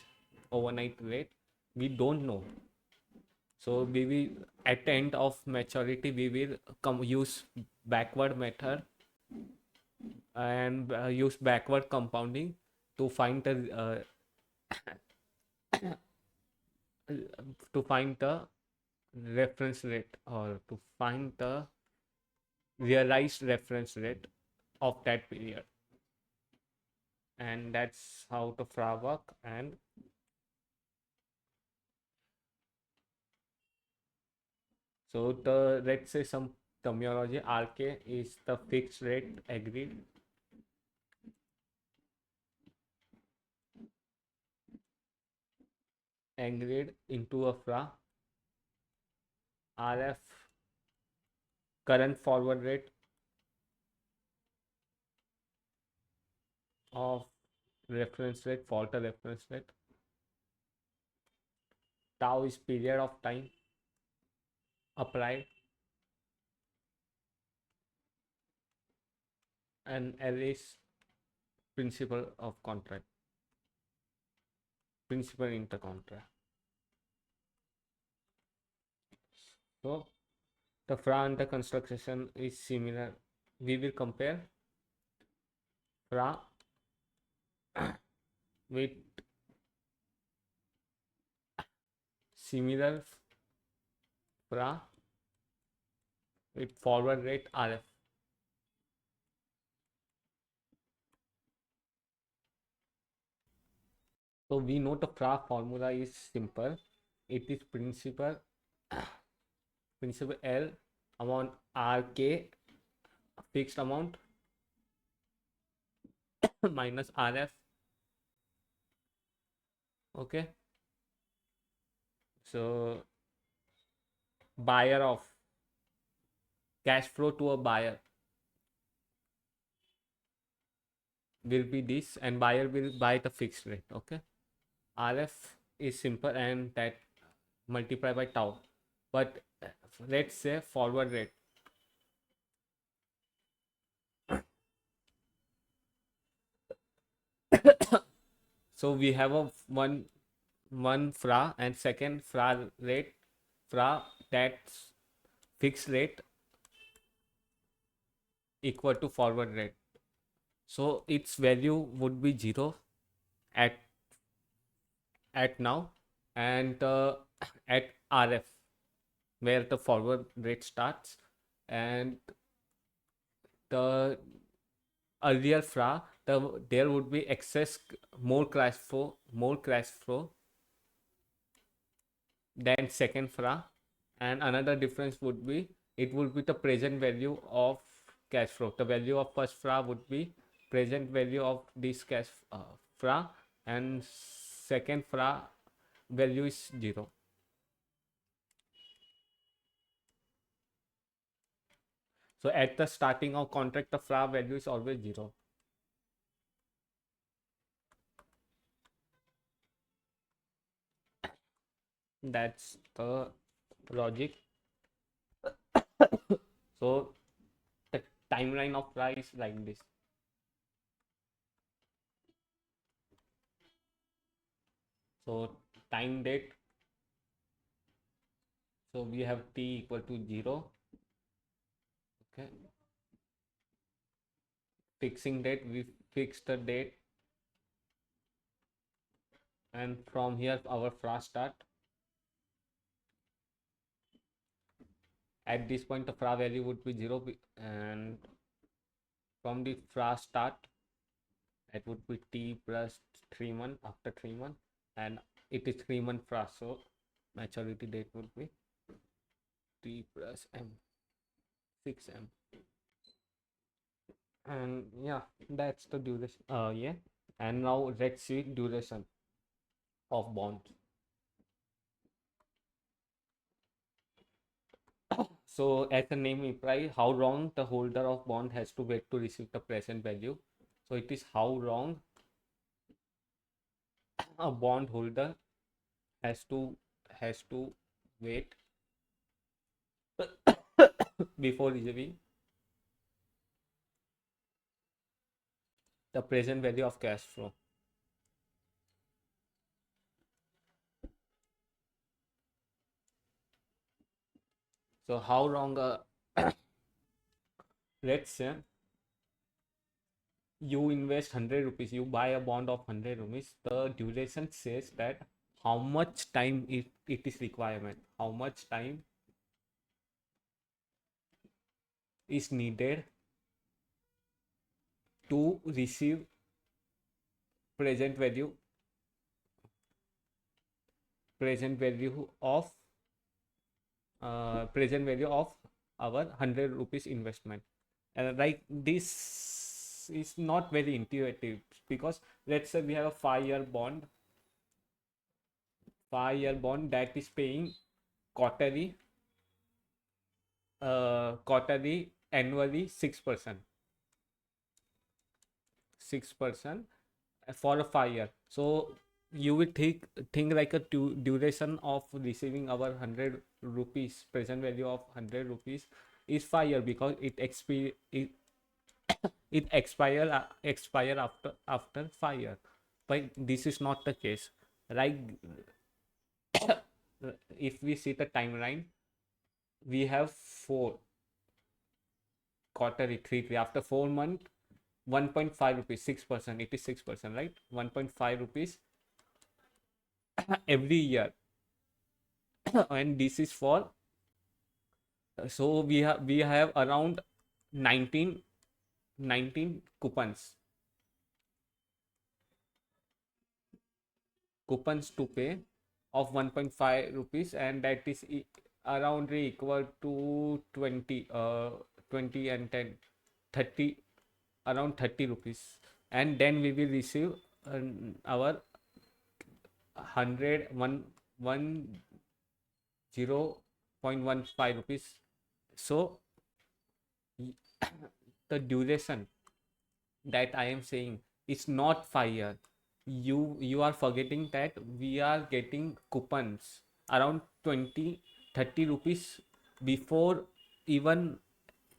overnight rate, we don't know. So we will, at the end of maturity, we will use backward method and use backward compounding to find the to find the reference rate, or to find the realized reference rate of that period. And that's how the FRA work. And so the, let's say some terminology, RK is the fixed rate agreed, into a FRA. RF, current forward rate of reference rate, falter reference rate. Tau is period of time applied, and L is principal of contract, principal intercontract. So the FRA under construction is similar. We will compare FRA with similar FRA with forward rate RF. So we know the FRA formula is simple. It is principal L amount RK fixed amount minus RF. Okay, so buyer of cash flow to a buyer will be this, and buyer will buy the fixed rate. Okay, RF is simple, and that multiply by tau. But let's say forward rate, So we have a one fra and second fra rate, fra that's fixed rate equal to forward rate. So its value would be 0 at now, and at RF where the forward rate starts, and the earlier fra, there would be excess, more crash flow than second fra. And another difference would be, it would be the present value of cash flow. The value of first fra would be present value of this cash fra, and second fra value is 0. So at the starting of contract, the fra value is always 0. That's the logic. So the timeline of fra is like this. So time date, so we have t equal to 0. Okay. Fixing date, we fix the date, and from here our fra start. At this point the fra value would be 0, and from the fra start it would be t plus 3 month after 3 month, and it is 3 month fra, so maturity date would be t plus m 6m. And yeah, that's the duration. Yeah, and now let's see duration of bond. So as the name implies, how long the holder of bond has to wait to receive the present value. So it is how long a bond holder has to wait before receiving the present value of cash flow. So how long let's say you invest 100 rupees, you buy a bond of 100 rupees. The duration says that how much time it is requirement, how much time is needed to receive present value present value of present value of our 100 rupees investment. And like this is not very intuitive, because let's say we have a 5-year bond that is paying quarterly annually 6%, for a 5 year. So you will think like a duration of receiving our 100 rupees, present value of 100 rupees is 5 year, because it expire after 5 year. But this is not the case. Like if we see the timeline, we have 4 quarterly, 3 after 4 months, 1.5 rupees, 6%, it is 6%, right? 1.5 rupees every year. And this is for, so we have around 19 coupons to pay of 1.5 rupees, and that is around equal to 20 and 10 30, around 30 rupees. And then we will receive our 0.15 rupees. So the duration that I am saying is not 5 year. You are forgetting that we are getting coupons around 20-30 rupees before even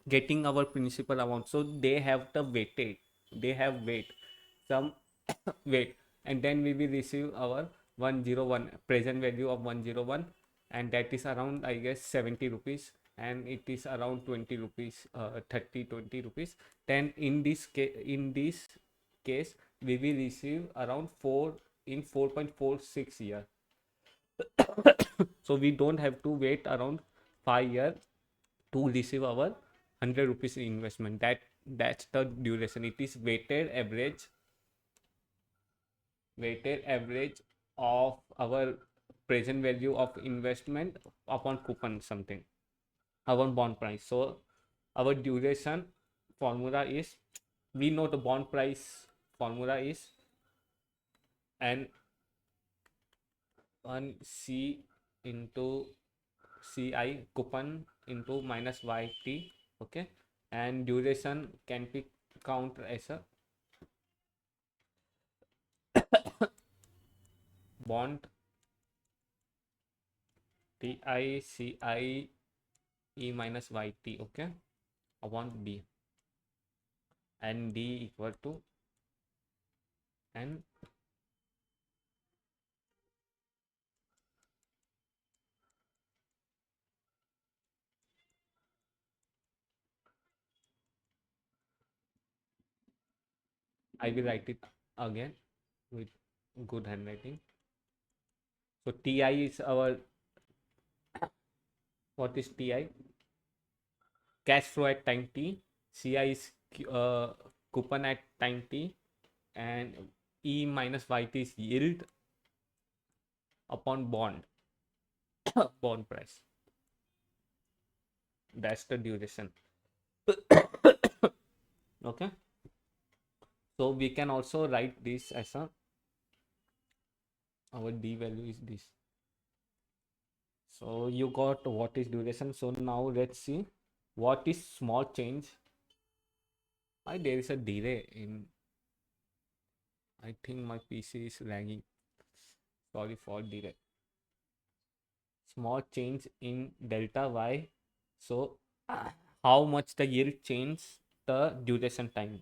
getting our principal amount. So they have the weighted, they have weight, some weight. and then we will receive our 101 present value of 101, and that is around, I guess, 70 rupees, and it is around 20 rupees, 30 20 rupees. Then in this case we will receive around 4 in 4.46 year. So we don't have to wait around 5 years to receive our 100 rupees investment. That's the duration. It is weighted average of our present value of investment upon coupon something, upon bond price. So our duration formula is, we know the bond price formula is n 1 c into ci coupon into minus yt. Okay, and duration can be counted as a bond ti ci e minus yt, okay, upon b, and d equal to n I will write it again with good handwriting. So ti is our, what is ti? Cash flow at time t. Ci is coupon at time t, and e minus yt is yield upon bond price. That's the duration. Okay, so we can also write this as a, our d value is this. So you got what is duration. So now let's see what is small change. Why there is a delay in, I think my PC is lagging. Sorry for delay. Small change in delta y. So how much the yield change the duration time.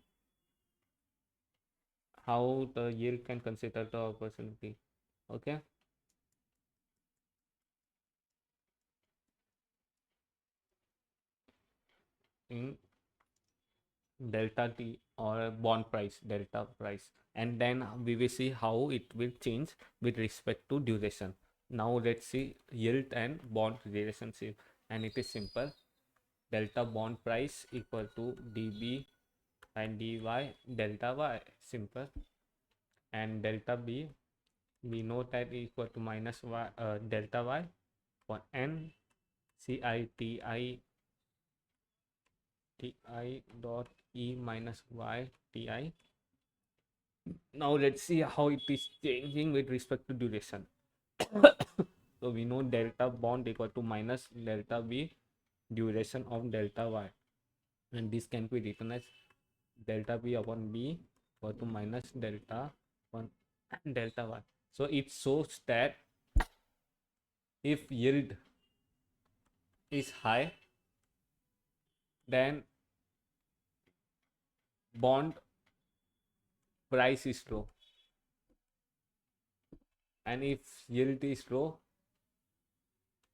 How the yield can consider the opportunity. Okay. In delta t or bond price, delta price, and then we will see how it will change with respect to duration. Now let's see yield and bond relationship, and it is simple. Delta bond price equal to db and dy delta y, simple, and delta b we know that equal to minus y, delta y for n ci ti dot e minus y ti. Now let's see how it is changing with respect to duration. So we know delta bond equal to minus delta b duration of delta y, and this can be written as delta b upon b equal to minus delta upon delta y. So it shows that if yield is high, then bond price is low, and if yield is low,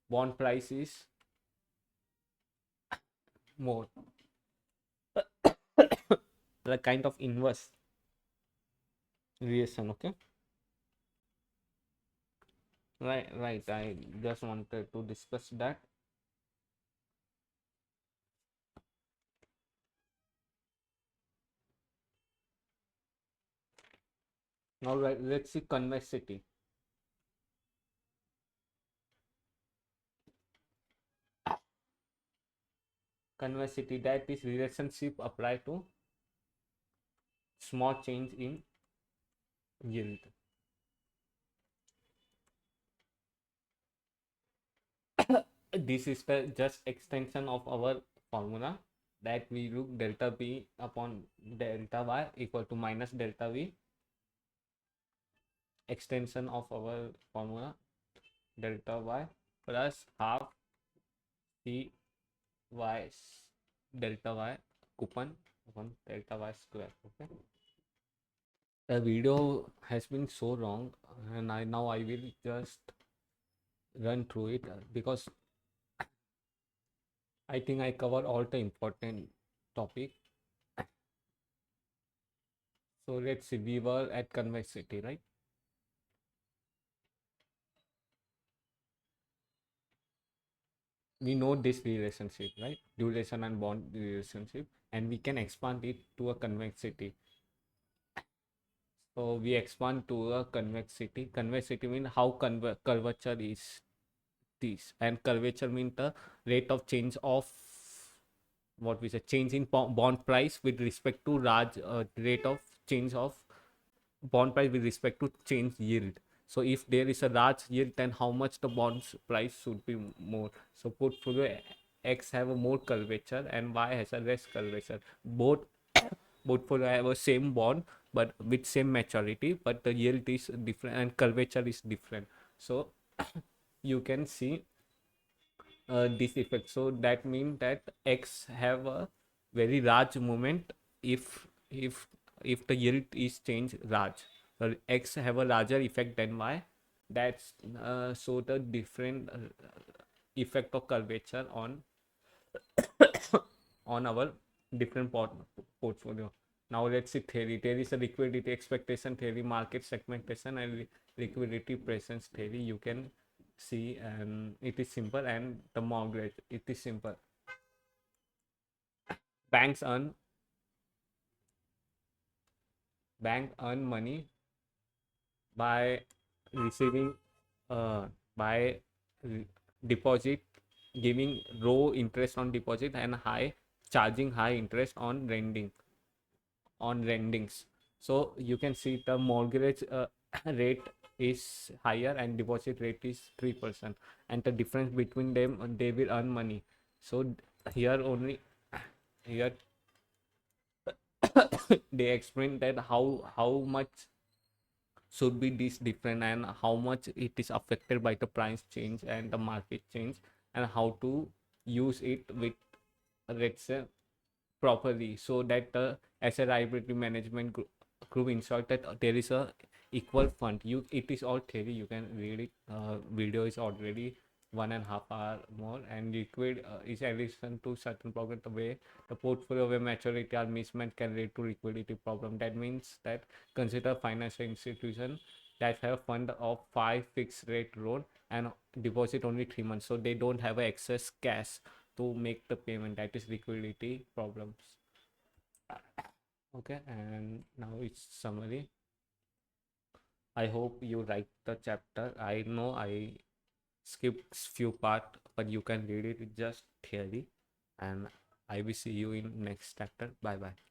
bond price is more. The kind of inverse relation. Okay, right, I just wanted to discuss that. Now let's see convexity. Convexity, that is relationship applied to small change in yield. This is the just extension of our formula, that we look delta b upon delta y equal to minus delta v, extension of our formula delta y plus half c y delta y coupon upon delta y square. Okay, The video has been so long, and I will just run through it because I think I cover all the important topic. So let's see, we were at convexity, right? We know this relationship, right? Duration and bond relationship, and we can expand it to a convexity. So we expand to a convexity. Convexity means how curvature is this, and curvature means the rate of change of what we say change in bond price with respect to Raj rate of change of bond price with respect to change yield. So if there is a large yield, then how much the bonds price should be more. So portfolio X have a more curvature and Y has a less curvature. Both portfolio have a same bond but with same maturity, but the yield is different and curvature is different. So you can see this effect. So that means that X have a very large movement if if the yield is changed large. So X have a larger effect than Y. That's so the different effect of curvature on our different portfolio. Now let's see theory. There is a liquidity expectation theory, market segmentation, and liquidity presence theory. You can see, and it is simple, and the mortgage, it is simple. Banks earn bank earn money by receiving uh, by deposit, giving low interest on deposit and high charging high interest on lendings. So you can see the mortgage rate is higher and deposit rate is 3%, and the difference between them, they will earn money. So here only here they explain that how much should be this different and how much it is affected by the price change and the market change, and how to use it with, let's say, properly, so that the asset liability management group ensure that there is a equal fund. You, it is all theory, you can read it. Video is already 1.5 hour more, and liquid is addition to certain problem. The way the portfolio where maturity or mismatch can lead to liquidity problem. That means that consider financial institution that have fund of 5 fixed rate loan and deposit only 3 months, so they don't have excess cash to make the payment. That is liquidity problems. Okay, and now it's summary. I hope you like the chapter. I know I skipped few part, but you can read it. It's just theory, and I will see you in next chapter. Bye bye.